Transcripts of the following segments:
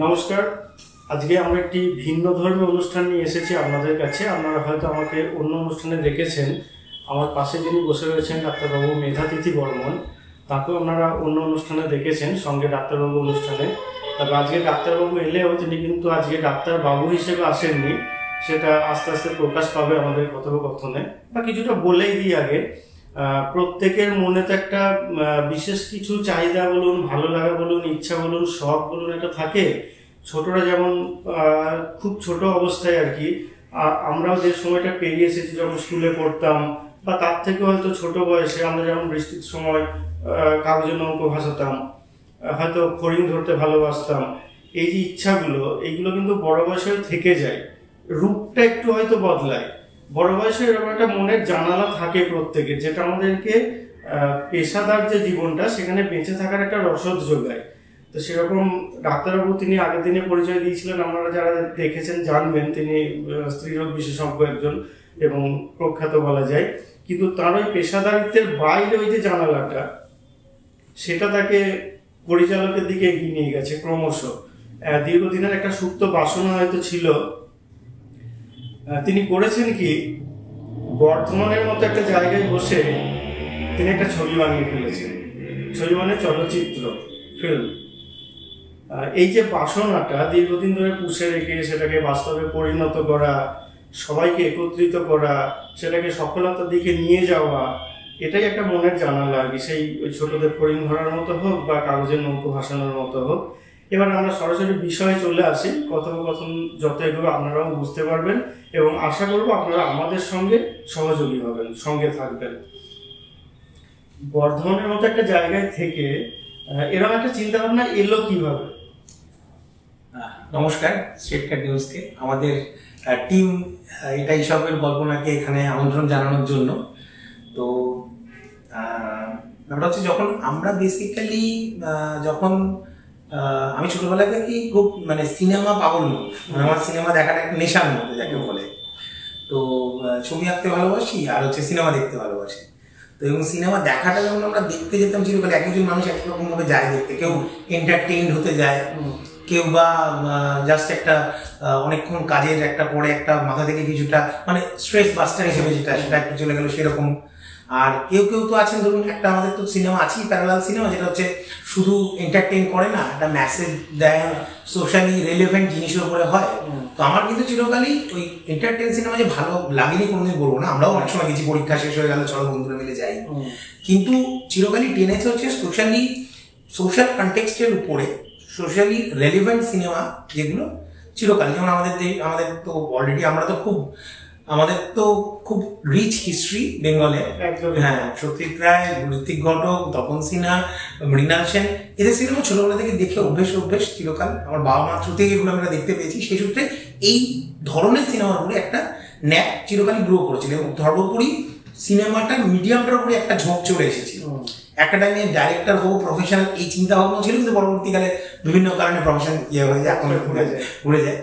নমস্কার। আজকে আমরা একটি ভিন্ন ধর্মীয় অনুষ্ঠান নিয়ে এসেছি আপনাদের কাছে। আপনারা হয়তো আমাকে অন্য অনুষ্ঠানে দেখেছেন। আমার পাশে যিনি বসে রয়েছেন ডাক্তারবাবু মেধাতিথি বর্মন, তাকেও আপনারা অন্য অনুষ্ঠানে দেখেছেন, সঙ্গে ডাক্তারবাবু অনুষ্ঠানে। তবে আজকে ডাক্তারবাবু এলেও তিনি কিন্তু আজকে ডাক্তারবাবু হিসেবে আসেননি, সেটা আস্তে আস্তে প্রকাশ পাবে আমাদের কথোপকথনে। বা কিছুটা বলেই দিই আগে, প্রত্যেকের মনে তো একটা বিশেষ কিছু চাহিদা বলুন, ভালো লাগা বলুন, ইচ্ছা বলুন, শখ বলুন, এটা থাকে। ছোটরা যেমন খুব ছোট অবস্থায় আর কি, আমরাও যে সময়টা পেরিয়ে এসেছি যখন স্কুলে পড়তাম, বা তার থেকে হয়তো ছোট বয়সে আমরা যেমন বৃষ্টির সময় কাগজে নৌকো ভাসাতাম, হয়তো ফড়িং ধরতে ভালোবাসতাম। এই যে ইচ্ছাগুলো, এইগুলো কিন্তু বড় বয়সেও থেকে যায়, রূপটা একটু হয়তো বদলায়। বড় বয়সে এরকম একটা মনের জানালা থাকে প্রত্যেকের, যেটা আমাদেরকে পেশাদার যে জীবনটা সেখানে বেঁচে থাকার একটা রসদ যোগায়। তো সেরকম ডাক্তারবাবু তিনি আগের দিনে পরিচয় দিয়েছিলেন, আপনারা যারা দেখেছেন জানবেন, তিনি স্ত্রীরোগ বিশেষজ্ঞ একজন এবং প্রখ্যাত বলা যায়। কিন্তু তার ওই পেশাদারিত্বের বাইরে ওই যে জানালাটা, সেটা তাকে পরিচালকের দিকে এগিয়ে নিয়ে গেছে ক্রমশ। দীর্ঘদিনের একটা সুপ্ত বাসনা হয়তো ছিল। তিনি করেছেন কি, বর্ধমানের মতো একটা জায়গায় বসে তিনি একটা ছবি বানিয়ে ফেলেছেন। ছবি মানে চলচ্চিত্র, ফিল্ম। এই যে বাসনাটা দীর্ঘদিন ধরে পুষে রেখে সেটাকে বাস্তবে পরিণত করা, সবাইকে একত্রিত করা, সেটাকে সফলতার দিকে নিয়ে যাওয়া, এটাই একটা মনের জানালা আর কি। সেই ওই ছোটদের ফড়িং ধরার মতো হোক বা কাগজের নৌকো ভাসানোর মতো হোক। এবার আমরা সরাসরি বিষয়ে চলে আসি। কথোপকথন যত এগুলো আপনারাও বুঝতে পারবেন এবং আশা করব আপনারা আমাদের সঙ্গে সহযোগী হবেন, সঙ্গে থাকবেন। বর্ধমানের মতো একটা জায়গায় থেকে এরকম একটা চিন্তা ভাবনা এলো কিভাবে? নমস্কার স্ট্রেটকাট নিউজকে, আমাদের টিম এটা এইসবের কল্পনাকে এখানে আমন্ত্রণ জানানোর জন্য। তো ব্যাপারটা হচ্ছে, যখন আমরা বেসিক্যালি যখন আমি ছোটবেলা থেকেই খুব সিনেমা পাগল মানুষ, আমার সিনেমা দেখাটা একটা নেশার মধ্যে যাকে বলে। তো ছবি আঁকতে ভালোবাসি আর সিনেমা দেখতে ভালোবাসি। তো এবং সিনেমা দেখাটা যখন আমরা দেখতে যেতাম চিরকাল, এক একজন মানুষ একরকম ভাবে যায় দেখতে। কেউ এন্টারটেইন হতে যায়, কেউ বা জাস্ট একটা অনেকক্ষণ কাজের একটা পরে একটা মাথা থেকে কিছুটা স্ট্রেস বাস্টার হিসেবে যেটা সেটা একটু চলে গেল সেরকম। আর কেউ কেউ তো আছেন, ধরুন একটা আমাদের তো সিনেমা আছেই প্যারালাল সিনেমা, যেটা হচ্ছে শুধু এন্টারটেইন করে না, একটা মেসেজ দেয়, সোশ্যালি রেলেভেন্ট জিনিসের উপরে হয়। তো আমার কিন্তু চিরকালই ওই এন্টারটেইন সিনেমা যে ভালো লাগেনি কোনোদিন বলবো না, আমরাও অনেক সময় গেছি, পরীক্ষা শেষ হয়ে গেল চলো বন্ধুরা মিলে যাই। কিন্তু চিরকালই টেনেছে হচ্ছে সোশ্যাল কনটেক্সটের উপরে, সোশ্যালি রেলিভেন্ট সিনেমা যেগুলো চিরকালই। যেমন আমাদের তো অলরেডি আমাদের তো খুব রিচ হিস্ট্রি বেঙ্গলে। হ্যাঁ, সত্যজিৎ রায়, ঋত্বিক ঘটক, তপন সিনহা, মৃণাল সেন, এদের সিনেমা ছোটবেলা থেকে দেখে অভ্যেস চিরকাল। আমার বাবা মা থ্রু থেকে এগুলো আমরা দেখতে পেয়েছি। সেই সূত্রে এই ধরনের সিনেমার উপরে একটা ন্যাক চিরকালই গ্রো করেছিল এবং সর্বোপরি সিনেমাটা মিডিয়ামটার উপরে একটা ঝোঁক চলে এসেছিল। একটা টাইমে ডাইরেক্টর হবো, প্রফেশনাল, এই চিন্তা ভাবনা ছিল, কিন্তু পরবর্তীকালে বিভিন্ন কারণে প্রফেশন হয়ে যায়, এখন ঘুরে যায়।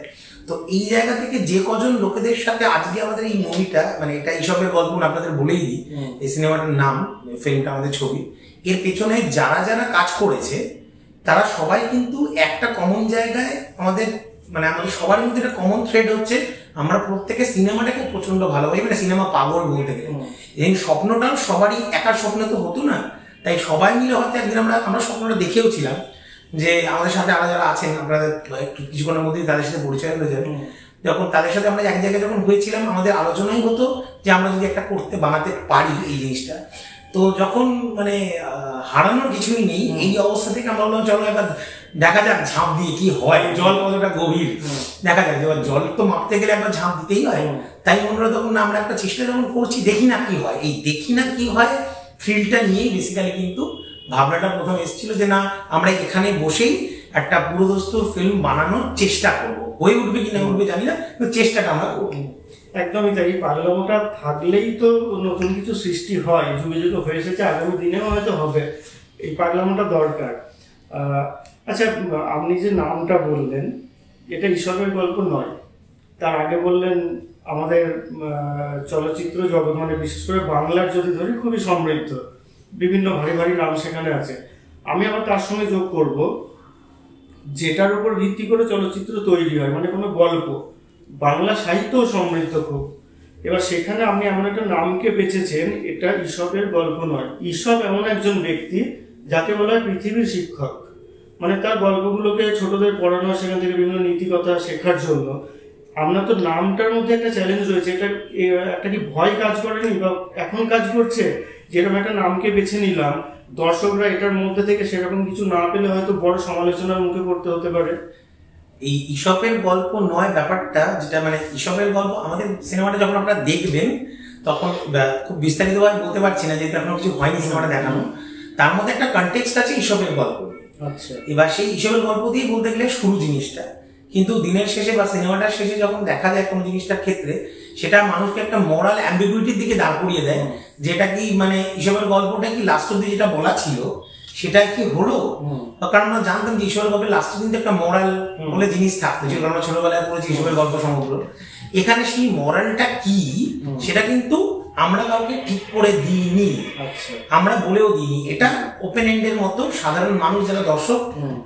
তো এই জায়গা থেকে যে কজন লোকেদের সাথে আজকে আমাদের এই মুভিটা, এটা এইসবের গল্প আপনাদের বলেই দিই, এই সিনেমাটার নাম, ফিল্মটা আমাদের ছবি, এর পেছনে যারা যারা কাজ করেছে তারা সবাই কিন্তু একটা কমন জায়গায় আমাদের সবার মধ্যে একটা কমন থ্রেড হচ্ছে, আমরা প্রত্যেকে সিনেমাটাকে প্রচন্ড ভালোবাসি, সিনেমা পাগল বলতে গেলে। এই স্বপ্নটাও সবারই একার স্বপ্ন তো হতো না, তাই সবাই মিলে হয়তো একদিন আমরা স্বপ্নটা দেখেও ছিলাম যে আমাদের সাথে আরো যারা আছেন, আপনাদের কিছুক্ষণের মধ্যেই তাদের সাথে পরিচয় হয়ে যাবে। যখন তাদের সাথে আমরা এক জায়গায় যখন হয়েছিলাম, আমাদের আলোচনাই হতো যে আমরা যদি একটা বানাতে পারি এই জিনিসটা। তো যখন হারানোর কিছুই নেই, এই অবস্থা থেকে আমরা বললাম চলো এবার দেখা যাক ঝাঁপ দিয়ে কি হয়, জল কতটা গভীর দেখা যাক। এবার জল তো মাপতে গেলে একবার ঝাঁপ দিতেই হয়। তাই মনে হয় তখন আমরা একটা চেষ্টা যখন করছি, দেখি না কি হয়, এই দেখি না কি হয় ফিল্ডটা নিয়েই বেসিক্যালি কিন্তু ভাবনাটা প্রথম এসেছিল যে না, আমরা এখানে বসেই একটা পুরোদস্তুর ফিল্ম বানানোর চেষ্টা করবো। হয়ে উঠবে কি না উঠবে জানি না, কিন্তু চেষ্টাটা আমরা করবো। একদমই তাই। পাগলামোটা থাকলেই তো নতুন কিছু সৃষ্টি হয়, যুগে যুগে হয়ে এসেছে, আগামী দিনেও হয়তো হবে। এই পাগলামোটা দরকার। আচ্ছা, আপনি যে নামটা বললেন, এটা ঈশ্বরের গল্প নয়, তার আগে বললেন আমাদের চলচ্চিত্র জগৎ মানে বিশেষ করে বাংলার যদি ধরি খুবই সমৃদ্ধ, বিভিন্ন ভারী ভারী নাম সেখানে আছে। আমি আবার তার সঙ্গে যোগ করব যেটার উপর ভিত্তি করে চলচ্চিত্র তৈরি হয়, মানে কোনো গল্প। বাংলা সাহিত্যও সমৃদ্ধ খুব। এবার সেখানে আপনি এমন একটা নামকে বেঁচেছেন, এটা ঈশপের গল্প নয়। ঈশপ এমন একজন ব্যক্তি যাকে বলা হয় পৃথিবীর শিক্ষক। মানে তার গল্পগুলোকে ছোটদের পড়ানো, সেখান থেকে বিভিন্ন নীতি কথা শেখার জন্য। আপনার তো নামটার মধ্যে একটা চ্যালেঞ্জ রয়েছে, এটা একটা কি ভয় কাজ করেনি বা এখন কাজ করছে? যেরকম একটা নামকে বেছে নিলাম, দর্শকরা এটার মধ্যে থেকে সেরকম কিছু না পেলে হয়তো বড় সমালোচনার মুখে পড়তে হতে পারে। এই ঈশপের গল্প নয় ব্যাপারটা, যেটা মানে ঈশপের গল্প আমাদের সিনেমাটা যখন আপনারা দেখবেন তখন খুব বিস্তারিতভাবে বলতে পারছি না, যেহেতু এখনো কিছু হয়নি সিনেমাটা দেখানো। তার মধ্যে একটা কনটেক্সট আছে ঈশপের গল্প। আচ্ছা, এবার সেই ঈশপের গল্প দিয়ে বলতে গেলে শুরু জিনিসটা, কিন্তু দিনের শেষে বা সিনেমাটার শেষে যখন দেখা যায় কোনো জিনিসটার ক্ষেত্রে, সেটা মানুষকে একটা মোরাল অ্যাম্বিগুইটির দিকে দাঁড় করিয়ে দেয়। যেটা কি মানে ঈশপের গল্পটা কি লাস্ট অব্দি যেটা বলা ছিল সেটা কি হলো? কারণ আমরা জানতাম যে ঈশপের গল্পের লাস্টের দিন একটা মোরাল বলে জিনিস থাকতো, যেগুলো আমরা ছোটবেলায় পড়েছি ঈশপের গল্প সমগ্র। এখানে সেই মোরালটা কি সেটা কিন্তু আমরা কাউকে ঠিক করে দিইনি, আমরা বলেও দিইনি। এটা ওপেন এন্ডের মতো, সাধারণ মানুষ যারা দর্শক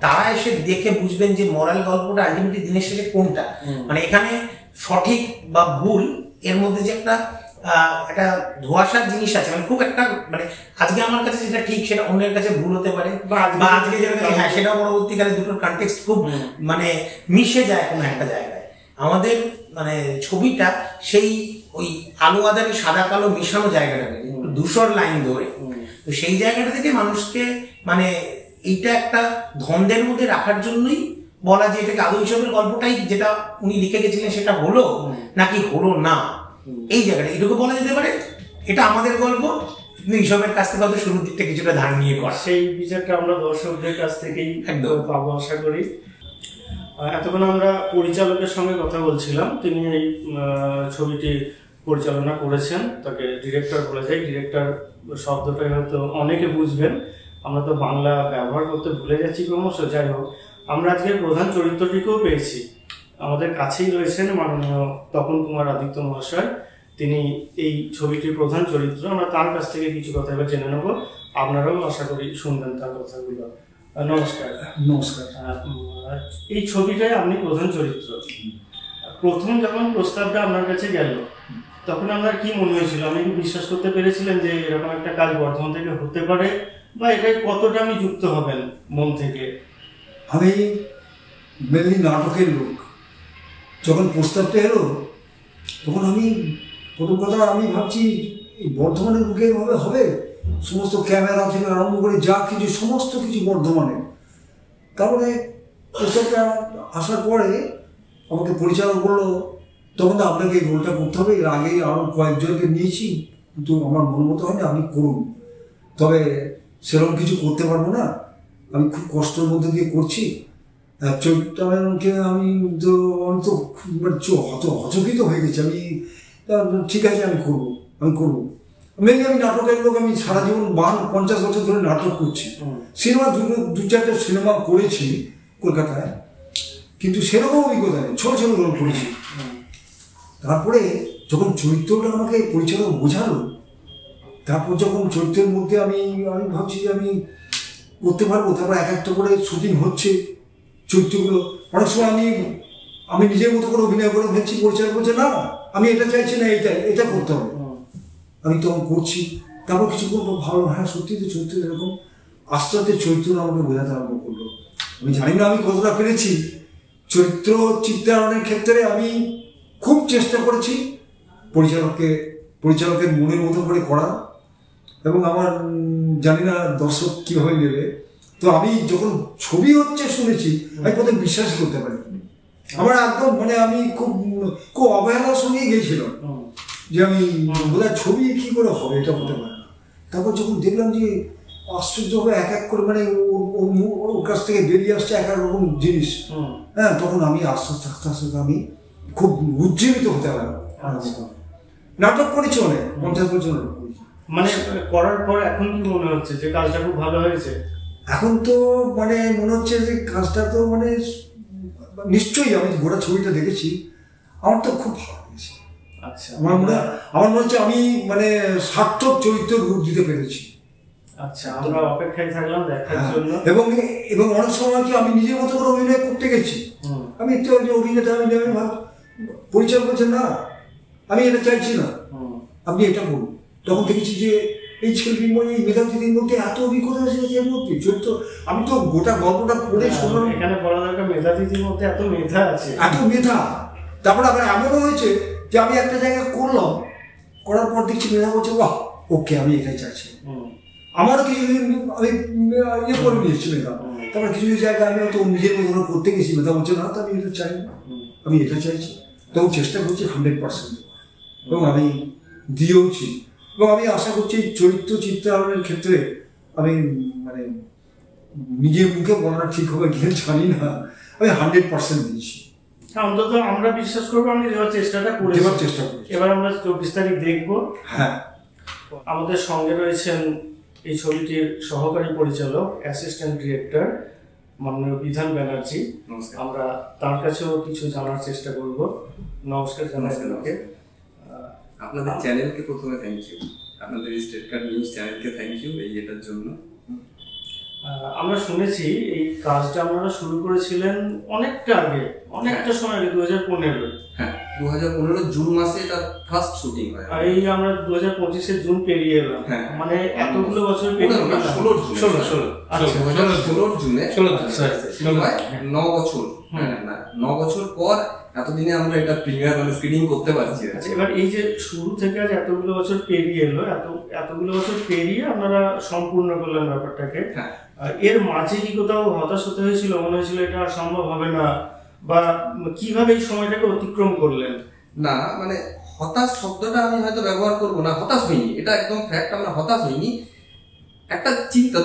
তারা এসে দেখে বুঝবেন যে মোরাল গল্পটা আলটিমেটলি দিনের শেষে কোনটা। মানে এখানে সঠিক বা ভুল এর মধ্যে যে একটা ধোঁয়াশার জিনিস আছে, মানে খুব একটা মানে আজকে আমার কাছে যেটা ঠিক সেটা অন্যের কাছে ভুল হতে পারে, বা আজকে যেটা হ্যাঁ সেটা পরবর্তীকালে দুটোর কনটেক্সট খুব মানে মিশে যায় কোনো একটা জায়গায়। আমাদের মানে ছবিটা সেই ওই আলো আধারে সাদা কালো মিশানো জায়গাটাকে ধূসর লাইন ধরে, তো সেই জায়গাটা থেকে মানুষকে মানে এইটা একটা ধন্দের মধ্যে রাখার জন্যই বলা যে এটাকে আদৌ ঈশপের গল্পটাই যেটা উনি লিখে গেছিলেন সেটা হলো নাকি হলো না, এই জায়গাটা এটুকু বলা যেতে পারে। এটা আমাদের গল্প, কিন্তু ঈশপের কাছ থেকে হয়তো শুরুর দিকটা কিছুটা ধার নিয়ে করা, সেই বিচারটা আমরা দর্শকদের কাছ থেকেই একদম পাবো আশা করি। এতক্ষণ আমরা পরিচালকের সঙ্গে কথা বলছিলাম, তিনি এই ছবিটি পরিচালনা করেছেন, তাকে ডিরেক্টর বলা যায়। ডিরেক্টর শব্দটাই হয়তো অনেকে বুঝবেন, আমরা তো বাংলা ব্যবহার করতে ভুলে যাচ্ছি ক্রমশ। যাই হোক, আমরা আজকে প্রধান চরিত্রটিকেও পেয়েছি। আমাদের কাছেই রয়েছেন মাননীয় তপন কুমার আদিত্য মহাশয়, তিনি এই ছবিটির প্রধান চরিত্র। আমরা তার কাছ থেকে কিছু কথা এবার জেনে নেব, আপনারাও আশা করি শুনবেন তার কথাগুলো। নমস্কার। নমস্কার। এই ছবিটায় আপনি প্রধান চরিত্র। প্রথম যখন প্রস্তাবটা আপনার কাছে গেল তখন আপনার কি মনে হয়েছিল? আপনি কি বিশ্বাস করতে পেরেছিলেন যে এরকম একটা কাজ বর্ধমান থেকে হতে পারে, বা এটাই কতটা আমি যুক্ত হবেন মন থেকে? আমি মেনলি নাটকের লোক। যখন প্রস্তাবটা এলো তখন আমি প্রথম কথা আমি ভাবছি এই বর্ধমানের বুকে এভাবে হবে, সমস্ত ক্যামেরা থেকে আরম্ভ করে যা কিছু সমস্ত কিছু বর্ধমানে। তারপরে প্রস্তাবটা আসার পরে আমাকে পরিচালক বললো তখন তো আপনাকে এই রোলটা করতে হবে, এর আগেই আরও কয়েকজনকে নিয়েছি কিন্তু আমার মন মতো হয়নি, আপনি করুন। তবে সেরকম কিছু করতে পারবো না, আমি খুব কষ্টের মধ্যে দিয়ে করছি। চরিত্রকে আমি তো হচকিত হয়ে গেছি। আমি ঠিক আছে আমি করবো। মেনলি আমি নাটকের লোক, আমি সারা জীবন 50 বছর ধরে নাটক করছি। সিনেমা দু চারটে সিনেমা করেছি কলকাতায়, কিন্তু সেরকম অভিজ্ঞতা নেই, ছোট ছোট রোল করেছি। তারপরে যখন চরিত্রটা আমাকে পরিচালক বোঝালো, তারপর যখন চরিত্রের মধ্যে আমি ভাবছি যে আমি করতে পারবো। তারপর এক একটা করে শুটিং হচ্ছে চরিত্রগুলো, অনেক সময় আমি নিজের মতো করে অভিনয় করে ফেলছি, পরিচালক বলছে না আমি এটা চাইছি না, এটা করতে হবে। আমি তখন করছি, তারপর কিছু করবো ভালো, হ্যাঁ সত্যি তো চরিত্র এরকম। আস্তে আস্তে চরিত্র আমাকে বোঝাতে আরম্ভ করলো। আমি জানি না আমি কতটা পেরেছি। চরিত্র চিত্রায়নের ক্ষেত্রে আমি খুব চেষ্টা করেছি পরিচালকের মনের মতো করে করা, এবং আমার জানি না দর্শক কীভাবে নেবে। তো আমি যখন ছবি হচ্ছে শুনেছি, আমি প্রথমে বিশ্বাস করতে পারি। আমার একদম মানে আমি খুব অবহেলার সঙ্গেই গিয়েছিলাম যে আমি বোধহয় ছবি কী করে হবে, এটা হতে পারে না। তারপর যখন দেখলাম যে আশ্চর্যভাবে এক এক করে মানে ওর কাছ থেকে বেরিয়ে আসছে এক এক রকম জিনিস, হ্যাঁ, তখন আমি আস্তে আস্তে আমি খুব উজ্জীবিত হতে পারলাম। নাটক করেছি অনেক, 50 বছর নাটক করেছি। মানে করার পর এখন কি মনে হচ্ছে যে কাজটা খুব ভালো হয়েছে? এখন তো মানে মনে হচ্ছে যে কাজটা তো মানে নিশ্চয়ই, আমি গোটা ছবিটা দেখেছি, আমার তো খুব ভালো হয়েছে। আচ্ছা, আমার মনে হচ্ছে আমি মানে সার্থক চরিত্রের রূপ দিতে পেরেছি। আচ্ছা, আমরা অপেক্ষায় থাকলাম দেখার জন্য। এবং অনেক সময় কি আমি নিজের মতো করে অভিনয় করতে গেছি। আমি একটু অভিনেতা, আমি পরিচয় করছেন না, আমি এটা চাইছি না, আপনি এটা করুন। তখন দেখেছি যে এই ছেলেটির মধ্যে, এই মেধাতিথির মধ্যে এত অভিজ্ঞতা আছে এর মধ্যে চরিত্র। আমি তো গোটা গল্পটা পড়ে শুনলাম, এখানে বলা দরকার মেধাতিথির মধ্যে এত মেধা আছে, এত মেধা। তারপরে আবার এমনও হয়েছে যে আমি একটা জায়গায় করলাম, করার পর দেখছি মেধা বলছে বাহ ওকে আমি এটাই চাইছি। আমারও কিছুদিন আমি ইয়ে করে নিয়েছি মেধা, তারপরে কিছু কিছু জায়গায় আমি হয়তো নিজের মতো করতে গেছি, মেধা বলছে না তো আমি এটা চাই না, আমি এটা চাইছি। তখন চেষ্টা করছি 100%, এবং আমি দিয়েওছি। এবং আমি আশা করছি চরিত্র চিত্রায়নের ক্ষেত্রে আমি মানে নিজের মুখে বলাটা ঠিক হবে কিনা জানি না, আমি 100% দিয়েছি। অন্তত আমরা বিশ্বাস করবো আপনি দেওয়ার চেষ্টাটা করেছি। এবার আমরা 24 তারিখ দেখবো। হ্যাঁ, আমাদের সঙ্গে রয়েছেন এই ছবিটির সহকারী পরিচালক, অ্যাসিস্ট্যান্ট ডিরেক্টর মাননীয় বিধান ব্যানার্জি। আমরা তার কাছেও কিছু জানার চেষ্টা করব। নমস্কার জানাই আপনাকে। আপনাদের চ্যানেলকে প্রথমে থ্যাংক ইউ, আপনাদের স্টেট কার্ড নিউজ চ্যানেলকে থ্যাংক ইউ এটার জন্য। আমরা শুনেছি এই কাজটা আপনারা শুরু করেছিলেন অনেকটা আগে, অনেকটা সময় আগে, 2015। হ্যাঁ, 2015 জুন মাসে এটা ফার্স্ট শুটিং হয়। আর এই আমরা 2025 জুন পেরিয়ে এলাম। হ্যাঁ, মানে এতগুলো বছর পেরিয়ে গেলাম। 2016 জুনে 9 বছর। হ্যাঁ, 9 বছর পর এতদিনে আমরা এটা প্রিমিয়ার মানে স্ক্রিনিং করতে পারছি। আচ্ছা, এবার এই যে শুরু থেকে আজ এতগুলো বছর পেরিয়ে এলো, এতগুলো বছর পেরিয়ে আপনারা সম্পূর্ণ করলেন ব্যাপারটাকে। এর মাঝে কি কোথাও হতাশ হতে হয়েছিল, মনে হয়েছিল এটা আর সম্ভব হবে না, বা কিভাবে এই সময়টাকে অতিক্রম করলেন? না, মানে হতাশ শব্দটা আমি হয়তো ব্যবহার করবো না, হতাশ হইনি, এটা একদম ফ্যাক্ট, আমরা হতাশ হইনি। একটা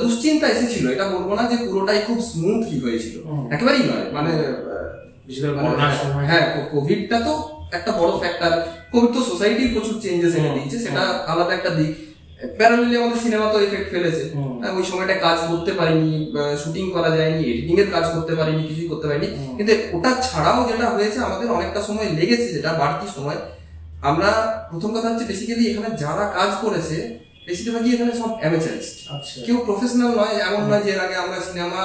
দুশ্চিন্তা এসেছিল, এটা বলবো না যে পুরোটাই খুব স্মুথলি হয়েছিল, একেবারেই নয়। মানে হ্যাঁ, কোভিডটা তো একটা বড় ফ্যাক্টর। কোভিড তো সোসাইটির প্রচুর চেঞ্জেস এনে দিয়েছে, সেটা আলাদা একটা দিক। প্যারালালি আমাদের সিনেমা তো এফেক্ট ফেলেছে। ওই সময়টা কাজ করতে পারিনি, শুটিং করা যায়নি, এডিটিং এর কাজ করতে পারিনি, কিছুই করতে পারিনি। কিন্তু ওটা ছাড়াও যেটা হয়েছে, আমাদের অনেকটা সময় লেগেছে, যেটা বাড়তি সময়। আমরা প্রথম কথা হচ্ছে বেসিক্যালি এখানে যারা কাজ করেছে বেশিরভাগই এখানে সব অ্যামেচারিস্ট, কেউ প্রফেশনাল নয়। এমন নয় যে এর আগে আমরা সিনেমা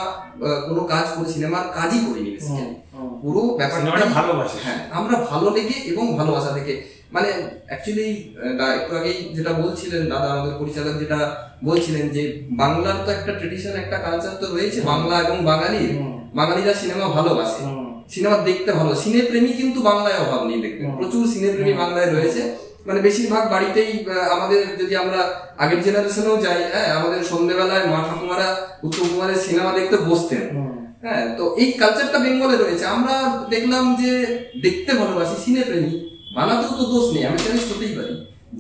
কোনো কাজ করে সিনেমার কাজই করিনি। বেসিক্যালি পুরো ব্যাপারটা ভালোবাসি। হ্যাঁ, আমরা ভালো লেগে এবং ভালোবাসা থেকে, মানে অ্যাকচুয়ালি একটু আগেই যেটা বলছিলেন দাদা আমাদের পরিচালক, যেটা বলছিলেন যে বাংলার তো একটা ট্রেডিশন, একটা কালচার তো রয়েছে, বাংলা এবং বাঙালিরা সিনেমা ভালোবাসে, সিনেমা দেখতে ভালো। সিনেপ্রেমী কিন্তু বাংলায় অভাব নেই, দেখবেন প্রচুর সিনেপ্রেমী বাংলায় রয়েছে। মানে বেশিরভাগ বাড়িতেই আমাদের, যদি আমরা আগের জেনারেশনেও যাই, হ্যাঁ, আমাদের সন্ধ্যেবেলায় মা ঠাকুমারা উত্তম কুমারের সিনেমা দেখতে বসতেন। হ্যাঁ, তো এই কালচারটা বেঙ্গলে রয়েছে। আমরা দেখলাম যে দেখতে ভালোবাসি, সিনেপ্রেমী, বানাতেও তো দোষ নেই, আমি চ্যালেঞ্জ করতেই পারি।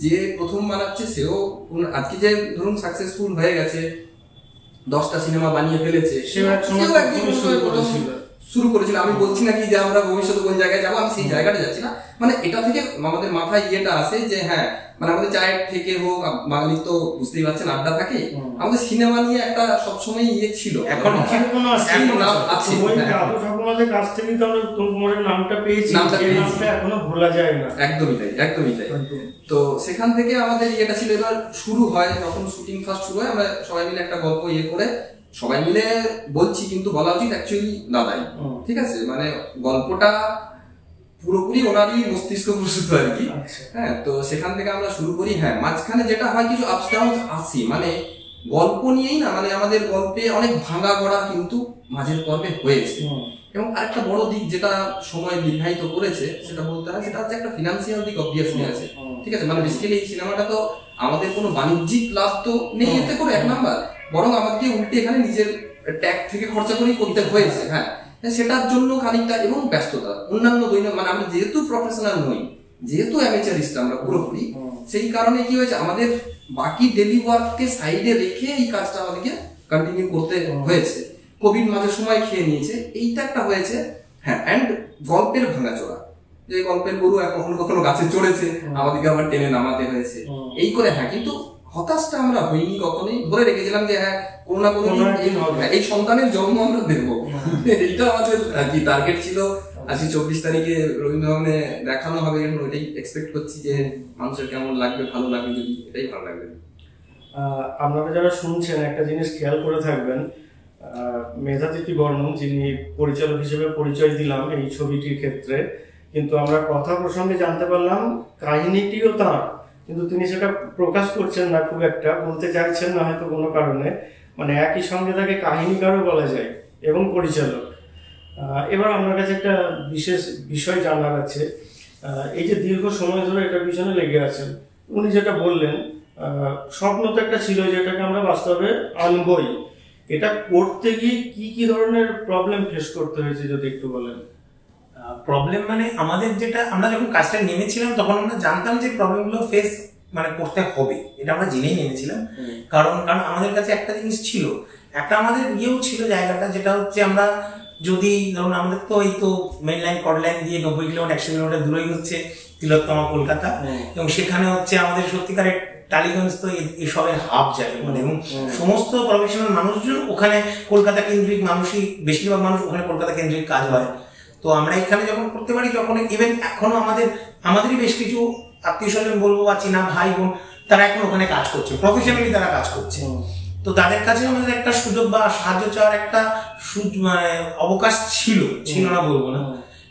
যে প্রথম বানাচ্ছে সেও আজকে যে ধরুন সাকসেসফুল হয়ে গেছে, 10টা সিনেমা বানিয়ে ফেলেছে, সেও একদিন শুরু করেছিল। আমি বলছি না কি যে আমরা ভবিষ্যতে কোন জায়গায় যাবো, আমি সেই জায়গাটা যাচ্ছি না। মানে এটা থেকে আমাদের মাথায় ইয়েটা আসে যে হ্যাঁ, মানে আমাদের চায়ের থেকে হোক, বাঙালি তো বুঝতেই পারছেন আড্ডা থাকে, আমাদের সিনেমা নিয়ে একটা সবসময় ইয়ে ছিল। এখন কাছ থেকে তো আমরা উত্তম কুমারের নামটা পেয়েছি, নামটা এখনো ভোলা যায় না। একদমই তাই, একদমই তাই। তো সেখান থেকে আমাদের ইয়েটা ছিল। এবার শুরু হয়, যখন শুটিং ফার্স্ট শুরু হয়, আমরা সবাই মিলে একটা গল্প ইয়ে করে, সবাই মিলে বলছি কিন্তু বলা উচিত অ্যাকচুয়ালি দাদাই, ঠিক আছে, মানে গল্পটা পুরোপুরি ওনারই মস্তিষ্ক প্রসূত আর কি। হ্যাঁ, তো সেখান থেকে আমরা শুরু করি। হ্যাঁ, মাঝখানে যেটা হয় কিছু আপস ডাউন আসি, মানে গল্প নিয়েই না, মানে আমাদের গল্পে অনেক ভাঙা গড়া কিন্তু মাঝের পর্বে হয়েছে। এবং আরেকটা বড় দিক যেটা সময় দীর্ঘায়িত করেছে সেটা বলতে হয়, সেটা হচ্ছে একটা ফিনান্সিয়াল দিক অবভিয়াসলি আছে, ঠিক আছে। মানে বেসিক্যালি এই সিনেমাটা তো আমাদের কোনো বাণিজ্যিক লাভ তো নেই এতে করে, এক নাম্বার, বরং আমাদেরকে উল্টে এখানে নিজের ট্যাগ থেকে খরচা করেই করতে হয়েছে। হ্যাঁ, সেটার জন্য খানিকটা এবং ব্যস্ততা, অন্যান্য দৈনিক, মানে আমরা যেহেতু প্রফেশনাল নই, যেহেতু অ্যামেচারিস্ট আমরা পুরোপুরি, সেই কারণে কি হয়েছে, আমাদের বাকি ডেলি ওয়ার্ককে সাইডে রেখে এই কাজটা আমাদেরকে কন্টিনিউ করতে হয়েছে। কোভিড মাঝে সময় খেয়ে নিয়েছে, এইটা একটা হয়েছে। হ্যাঁ, অ্যান্ড গল্পের ভাঙাচোরা, যে গল্পের গরু কখনো কখনো গাছে চড়েছে, আমাদেরকে আবার টেনে নামাতে হয়েছে, এই করে। হ্যাঁ, কিন্তু হতাশটা আমরা হইনি কখনোই, ধরে রেখেছিলাম যে হ্যাঁ, কোনো না কোনো দিন এই সন্তানের জন্ম আমরা দেবো, এইটা আমাদের আর কি টার্গেট ছিল। আজকে 24 তারিখে রবীন্দ্রভবনে দেখানো হবে, এখন ওইটাই এক্সপেক্ট করছি যে মানুষের কেমন লাগবে, ভালো লাগবে, যদি এটাই ভালো লাগবে। আপনারা যারা শুনছেন একটা জিনিস খেয়াল করে থাকবেন, মেধাতিথি বর্মন যিনি পরিচালক হিসেবে পরিচয় দিলাম এই ছবিটির ক্ষেত্রে, কিন্তু আমরা কথা প্রসঙ্গে জানতে পারলাম কাহিনীটিও তার, কিন্তু তিনি সেটা প্রকাশ করছেন না, খুব একটা বলতে চাইছেন না হয়তো কোনো কারণে, মানে একই সঙ্গে তাকে কাহিনীকারও বলা যায় এবং পরিচালক। এবার আমার কাছে একটা বিশেষ বিষয় জানার আছে, এই যে দীর্ঘ সময় ধরে এটার পিছনে লেগে আছেন, উনি যেটা বললেন স্বপ্ন তো একটা ছিল যেটাকে আমরা বাস্তবে আনবই, এটা করতে গিয়ে কি কি ধরনের প্রবলেম ফেস করতে হয়েছে যদি একটু বলেন। প্রবলেম মানে আমাদের যেটা, আমরা যখন কাজটা নেমেছিলাম তখন আমরা জানতাম যে প্রবলেমগুলো ফেস মানে করতে হবে, এটা আমরা জেনেই নেমেছিলাম। কারণ আমাদের কাছে একটা জিনিস ছিল, একটা আমাদের ইয়েও ছিল জায়গাটা, যেটা হচ্ছে আমরা যদি ধরুন আমাদের তো এই তো মেন লাইন কড লাইন দিয়ে 90 কিলোমিটার 100 কিলোমিটার দূরেই হচ্ছে তিলোত্তমা কলকাতা, এবং সেখানে হচ্ছে আমাদের সত্যিকারের টালিগঞ্জ তো এসবের হাব জায়গা মানে, এবং সমস্ত প্রফেশনাল মানুষজন ওখানে কলকাতা কেন্দ্রিক মানুষই, বেশিরভাগ মানুষ ওখানে কলকাতা কেন্দ্রিক কাজ হয়। তো আমরা এখানে যখন করতে পারি, যখন ইভেন এখনো আমাদেরই বেশ কিছু আত্মীয় স্বজন বলবো বা চিনা ভাই বোন, তারা এখন ওখানে কাজ করছে, প্রফেশনালি তারা কাজ করছে। তো তাদের কাছে আমাদের একটা সুযোগ বা সাহায্য চাওয়ার একটা মানে অবকাশ ছিল না বলবো না।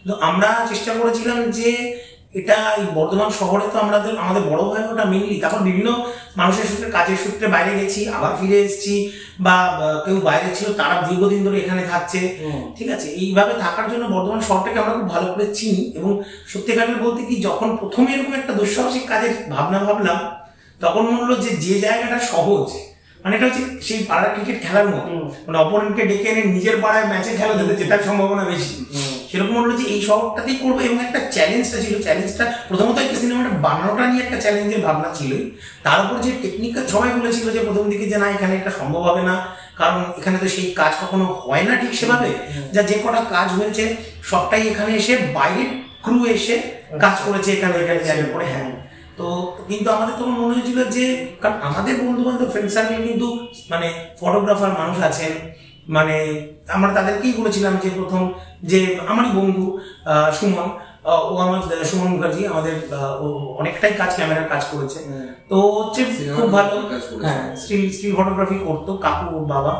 তো আমরা চেষ্টা করেছিলাম যে এটা এই বর্ধমান শহরে তো আমাদের বড় ভাই ওটা মেনলি, তখন বিভিন্ন মানুষের সূত্রে কাজের সূত্রে বাইরে গেছি, আবার ফিরে এসেছি, বা কেউ বাইরে ছিল তারা দীর্ঘদিন ধরে এখানে থাকছে, ঠিক আছে। এইভাবে থাকার জন্য বর্ধমান শহরটাকে আমরা খুব ভালো করে চিনি। এবং সত্যিকারের বলতে কি, যখন প্রথমে এরকম একটা দুঃসাহসিক কাজের ভাবলাম, তখন মনে হলো যে জায়গাটা সহজ, মানে এটা হচ্ছে সেই পাড়ার ক্রিকেট খেলার মতো, মানে অপোনেন্টকে ডেকে এনে নিজের পাড়ায় ম্যাচে খেলা যেতে জেতার সম্ভাবনা বেশি, সেরকম হলো যে এই শহরটাতেই করবো। এবং একটা চ্যালেঞ্জটা ছিল, চ্যালেঞ্জটা প্রথমত একটা সিনেমাটা বানানোটা নিয়ে একটা চ্যালেঞ্জের ভাবনা ছিলই, তার উপর যে টেকনিক্যাল সবাই বলেছিল যে প্রথম দিকে যে না এখানে এটা সম্ভব হবে না, কারণ এখানে তো সেই কাজ কখনো হয় না ঠিক সেভাবে, যে কটা কাজ হয়েছে সবটাই এখানে এসে বাইরের ক্রু এসে কাজ করেছে এখানে জায়গা করে। হ্যাঁ, তো কিন্তু আমাদের তখন মনে হয়েছিল যে, কারণ আমাদের বন্ধু বান্ধব ফ্রেন্ড সার্কেল কিন্তু মানে ফটোগ্রাফার মানুষ আছেন, মানে আমরা তাদেরকেই বলেছিলাম যে প্রথম যে আমারই বন্ধু সুমন, ও আমার সুমন মুখার্জি আমাদের অনেকটাই ক্যামেরার কাজ করেছে, তো হচ্ছে খুব ভালো, হ্যাঁ স্টিল ফটোগ্রাফি করতো, কাকু বাবা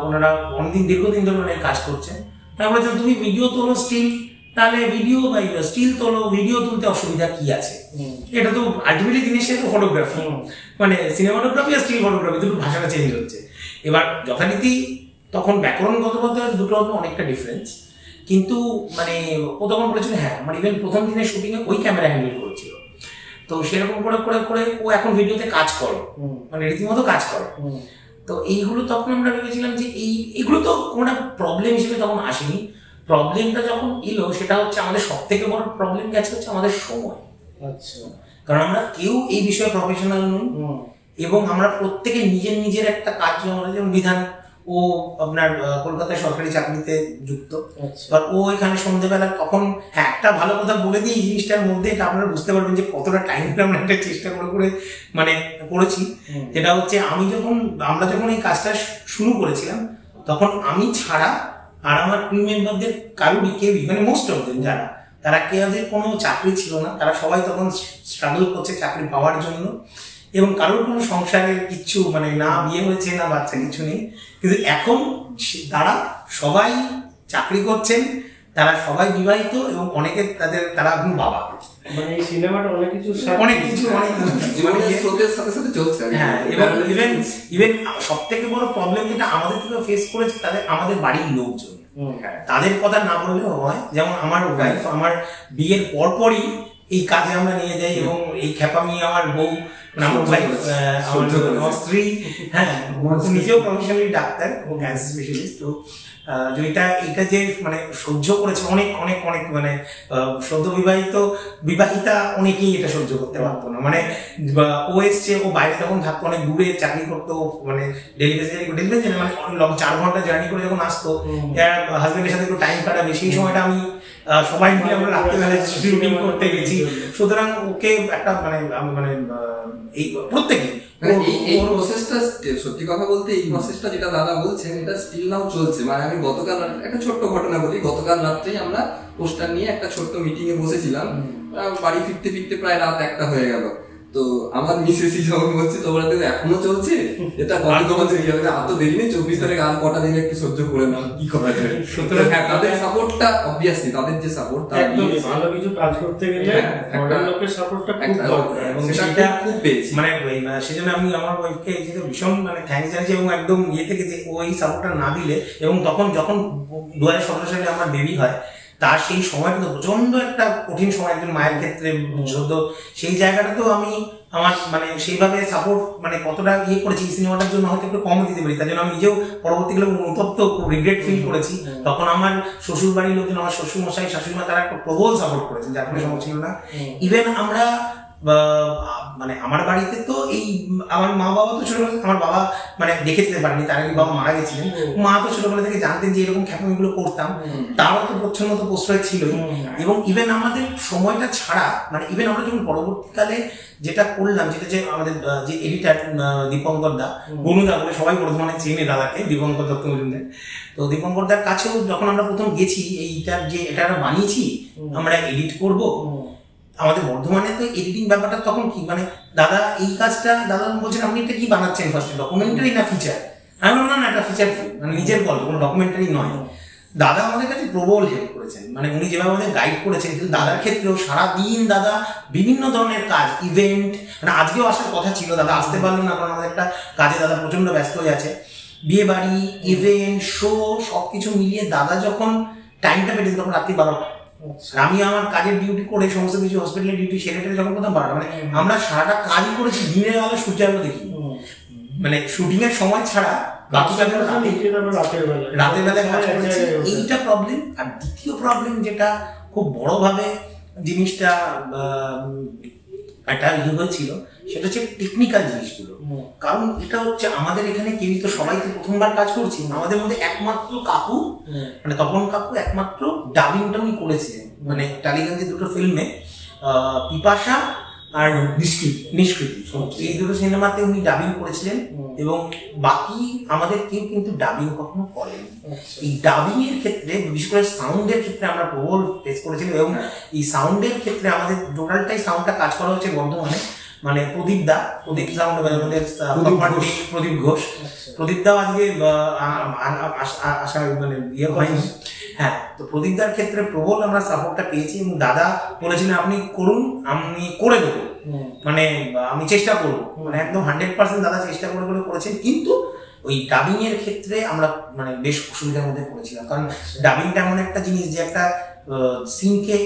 ওনারা অনেকদিন দীর্ঘদিন ধরে ওনারা কাজ করছেন। তারপরে বলেছেন তুমি ভিডিও তোলো স্টিল, তাহলে ভিডিও বা স্টিল তোলো, ভিডিও তুলতে অসুবিধা কি আছে, এটা তো আলটিমেটলি দিনের শেষে ফটোগ্রাফি, মানে সিনেমাটোগ্রাফি আর স্টিল ফটোগ্রাফি দুটো ভাষাটা চেঞ্জ হচ্ছে। এবার যথারীতি তখন ব্যাকরণগতভাবে দুটো অনেকটা ডিফারেন্স, কিন্তু মানে ও তখন বলেছিল হ্যাঁ, মানে ইভেন প্রথম দিনের শুটিংয়ে ওই ক্যামেরা হ্যান্ডেল করেছিল, তো সেরকম করে করে করে ও এখন ভিডিওতে কাজ করে, মানে রীতিমতো কাজ করে। তো এইগুলো তখন আমরা ভেবেছিলাম যে এইগুলো তো কোনো প্রবলেম হিসেবে তখন আসেনি। প্রবলেমটা যখন এলো সেটা হচ্ছে আমাদের সব থেকে বড় প্রবলেম গেছে হচ্ছে আমাদের সময়। আচ্ছা, কারণ আমরা কেউ এই বিষয়ে প্রফেশনাল নই, এবং আমরা প্রত্যেকে নিজের একটা কাজ, আমরা যেমন বিধান ও আপনার কলকাতায় সরকারি চাকরিতে যুক্ত, এবার ও এখানে সন্ধ্যেবেলা তখন, হ্যাঁ একটা ভালো কথা বলে দিই এই জিনিসটার মধ্যে, এটা আপনারা বুঝতে পারবেন যে কতটা টাইম আমরা একটা চেষ্টা করে মানে করেছি। যেটা হচ্ছে আমরা যখন এই কাজটা শুরু করেছিলাম, তখন আমি ছাড়া আর আমার ক্রু মেম্বারদের কেউই মানে মোস্ট অফ দেম যারা, তারা কেউদের কোনো চাকরি ছিল না, তারা সবাই তখন স্ট্রাগল করছে চাকরি পাওয়ার জন্য, এবং কারোর কোনো সংসারের কিচ্ছু মানে না বিয়ে হয়েছে না বাচ্চা কিছু নেই, কিন্তু এখন তারা সবাই চাকরি করছেন, তারা সবাই বিবাহিত, এবং অনেকে তারা এখন বাবা, মানে এই সিনেমাটা অনেক কিছু জীবনের স্রোতের সাথে সাথে চলছে। হ্যাঁ, এবং ইভেন সব থেকে বড় প্রবলেম যেটা আমাদের থেকে ফেস করেছে আমাদের বাড়ির লোকজন, তাদের কথা না বললেও হয়। যেমন আমার ওয়াইফ আমার বিয়ের পরপরই এই কাজে আমরা নিয়ে যাই, এবং এই খ্যাপামি আমার বউ, আমার ওয়াইফ, আমার স্ত্রী, হ্যাঁ নিজেও প্রফেশনালি ডাক্তার ও ক্যান্সার স্পেশালিস্ট, তো এটা যে মানে সহ্য করেছে অনেক অনেক অনেক মানে সদ্য বিবাহিতা অনেকেই এটা সহ্য করতে পারতো না। মানে ও এসছে, ও বাইরে তখন থাকতো, অনেক দূরে চাকরি করতো, মানে ডেলিভারি মানে 4 ঘন্টা জার্নি করে যখন আসতো, হাজবেন্ডের সাথে একটু টাইম কাটাবে, সেই সময়টা আমি সবাই মিলে আমরা রাত্রিবেলায় শুটিং করতে গেছি। সুতরাং ওকে একটা মানে এই প্রত্যেকে মানে এই প্রসেসটা সত্যি কথা বলতে এই প্রসেসটা যেটা দাদা বলছেন এটা স্টিল নাও চলছে। মানে আমি গতকাল একটা ছোট্ট ঘটনা বলি, গতকাল রাত্রেই আমরা পোস্টার নিয়ে একটা ছোট্ট মিটিং এ বসেছিলাম, বাড়ি ফিরতে ফিরতে প্রায় রাত 1টা হয়ে গেল। তো আমার মিসেসই যখন বলছে তোমরা তো এখনো চলছে এটা কবে তোমার এত দেরি নেই, 24 তারিখ আর কটা দিন একটু সহ্য করে নাও, কি করা যায়। সুতরাং হ্যাঁ তাদের সাপোর্টটা অবভিয়াসলি, তাদের যে সাপোর্ট ভালো কিছু কাজ করতে গেলে লোকের সাপোর্টটা খুব দরকার এবং সেটা খুব পেয়েছি। মানে সেজন্য আমি আমার ওয়াইফকে ভীষণ মানে থ্যাঙ্কস জানাচ্ছি এবং একদম থেকে যে ওই সাপোর্টটা না দিলে, এবং তখন যখন 2017 সালে আমার বেবি হয় তার সেই সময়টা তো প্রচন্ড একটা কঠিন সময় একজন মায়ের ক্ষেত্রে, সেই জায়গাটাতেও আমি আমার মানে সেইভাবে সাপোর্ট মানে কতটা করেছি সিনেমাটার জন্য হয়তো একটু কম দিতে পারি, তার জন্য আমি নিজেও পরবর্তীকালে অনুতপ্ত রিগ্রেট ফিল করেছি। তখন আমার শ্বশুর বাড়ির লোকজন, আমার শ্বশুর মশাই শাশুড়ি মা তারা একটা প্রবল সাপোর্ট করেছেন, যার কোনো সমস্যা ছিল না। ইভেন আমরা মানে আমার বাড়িতে তো এই আমার মা বাবা তো ছোটবেলা, আমার বাবা মানে দেখে যেতে পারেনি, তার আগে বাবা মারা গেছিলেন, মা তো ছোটবেলা থেকে জানতেন যে এরকম খ্যাপামিগুলো করতাম, তারও তো প্রচ্ছন্ন প্রশ্রয় ছিলই। এবং ইভেন আমাদের সময়টা ছাড়া মানে ইভেন আমরা যখন পরবর্তীকালে যেটা করলাম, যেটা যে আমাদের যে এডিটার দীপঙ্কর দা, বনুদা বলে সবাই বর্ধমানে চেনে দাদাকে, দীপঙ্কর দত্ত মজুমদার, তো দীপঙ্কর দার কাছেও যখন আমরা প্রথম গেছি এইটার যে এটা আমরা বানিয়েছি আমরা এডিট করব, আমাদের বর্ধমানে তো এডিটিং ব্যাপারটা তখন কি মানে দাদা এই কাজটা দাদা বলছেন আপনি এটা কি বানাচ্ছেন ফার্স্টে, ডকুমেন্টারি না ফিচার? আমি বললাম না এটা ফিচার মানে নিজের গল্প, কোনো ডকুমেন্টারি নয়। দাদা আমাদের কাছে প্রবল হেল্প করেছেন, মানে উনি যেভাবে আমাদের গাইড করেছেন, কিন্তু দাদার ক্ষেত্রেও সারাদিন দাদা বিভিন্ন ধরনের কাজ, ইভেন্ট, মানে আজকেও আসার কথা ছিল, দাদা আসতে পারলো না কারণ আমাদের একটা কাজে দাদা প্রচন্ড ব্যস্ত হয়ে আছে, বিয়ে বাড়ি, ইভেন্ট, শো সবকিছু মিলিয়ে দাদা যখন টাইমটা পেতেন তখন রাত্রি 12টা, আমি আমার কাজের ডিউটি করে সমস্ত কিছু হসপিটালের ডিউটি সেরে টেরে যখন কোথাও 12টা, মানে আমরা সারাটা কাজই করেছি দিনের আলো সূর্যের আলো দেখি, মানে শুটিং এর সময় ছাড়া বাকি রাতের বেলায় কাজ করেছি। এইটা প্রবলেম। আর দ্বিতীয় প্রবলেম যেটা খুব বড়ভাবে জিনিসটা একটা হয়েছিল সেটা হচ্ছে টেকনিক্যাল জিনিসগুলো। কারণ এটা হচ্ছে আমাদের এখানে কেউই তো সবাই তো প্রথমবার কাজ করছি, আমাদের মধ্যে একমাত্র কাকু মানে তপন কাকু একমাত্র ডাবিংটা উনি করেছিলেন, মানে টালিগঞ্জের দুটো ফিল্মে পিপাসা আর নিষ্কৃতি এই দুটো সিনেমাতে উনি ডাবিং করেছিলেন, এবং বাকি আমাদের কেউ কিন্তু ডাবিং কখনো করেন। এই ডাবিং এর ক্ষেত্রে বিশেষ করে সাউন্ডের ক্ষেত্রে আমরা প্রবল ফেস করেছিলাম, এবং এই সাউন্ডের ক্ষেত্রে আমাদের টোটালটাই সাউন্ডটা কাজ করা হচ্ছে বর্ধমানে, মানে প্রদীপ সাউন্ড আমাদের প্রদীপ ঘোষ, প্রদীপ দাও আজকে আসা মানে ইয়ে হয়নি। হ্যাঁ, তো প্রদীপদার ক্ষেত্রে প্রবল আমরা সাপোর্টটা পেয়েছি, এবং দাদা বলেছিলেন আপনি করুন, আমি করে দেবো, মানে আমি চেষ্টা করবো, মানে একদম 100% দাদা চেষ্টা করে করেছেন। কিন্তু ওই ডাবিং এর ক্ষেত্রে আমরা মানে বেশ অসুবিধার মধ্যে পড়েছিলাম, কারণ ডাবিংটা এমন একটা জিনিস যে একটা সিনকে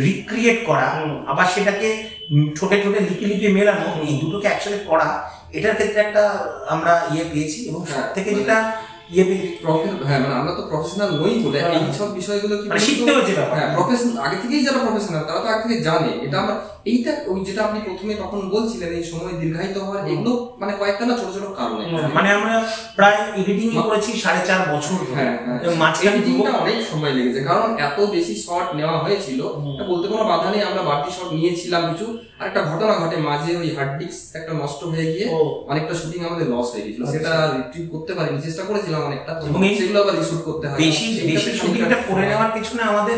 রিক্রিয়েট করা, আবার সেটাকে ছোটে ছোটে লিপে মেলানো, এই দুটোকে একসাথে করা, এটার ক্ষেত্রে একটা আমরা পেয়েছি। এবং সব থেকে যেটা হ্যাঁ মানে আমরা তো প্রফেশনাল নই বলে এই সব বিষয়গুলো কি শিখতে হচ্ছে। হ্যাঁ, প্রফেশনাল আগে থেকেই যারা প্রফেশনাল তারা তো আগে থেকে জানে এটা আমরা এইটা ওই যেটা আপনি প্রথমে তখন বলছিলেন এই সময় দীর্ঘায়িত হওয়ার এগুলো মানে কয়েকটা না ছোট ছোট কারণে, মানে আমরা প্রায় এডিটিং করেছি 4.5 বছর। হ্যাঁ, এডিটিংটা অনেক সময় লেগেছে, কারণ এত বেশি শট নেওয়া হয়েছিল, বলতে কোনো বাধা নেই, আমরা বাড়তি শট নিয়েছিলাম কিছু। আর একটা ঘটনা ঘটে মাঝে, ওই হার্ড ডিস্ক একটা নষ্ট হয়ে গিয়ে অনেকটা শুটিং আমাদের লস হয়ে গেছিল, সেটা রিট্রিভ করতে পারিনি, চেষ্টা করেছিলাম অনেকটা, সেগুলো আবার রিশুট করতে হয়। বেশি শুটিংটা করে নেওয়ার পিছনে আমাদের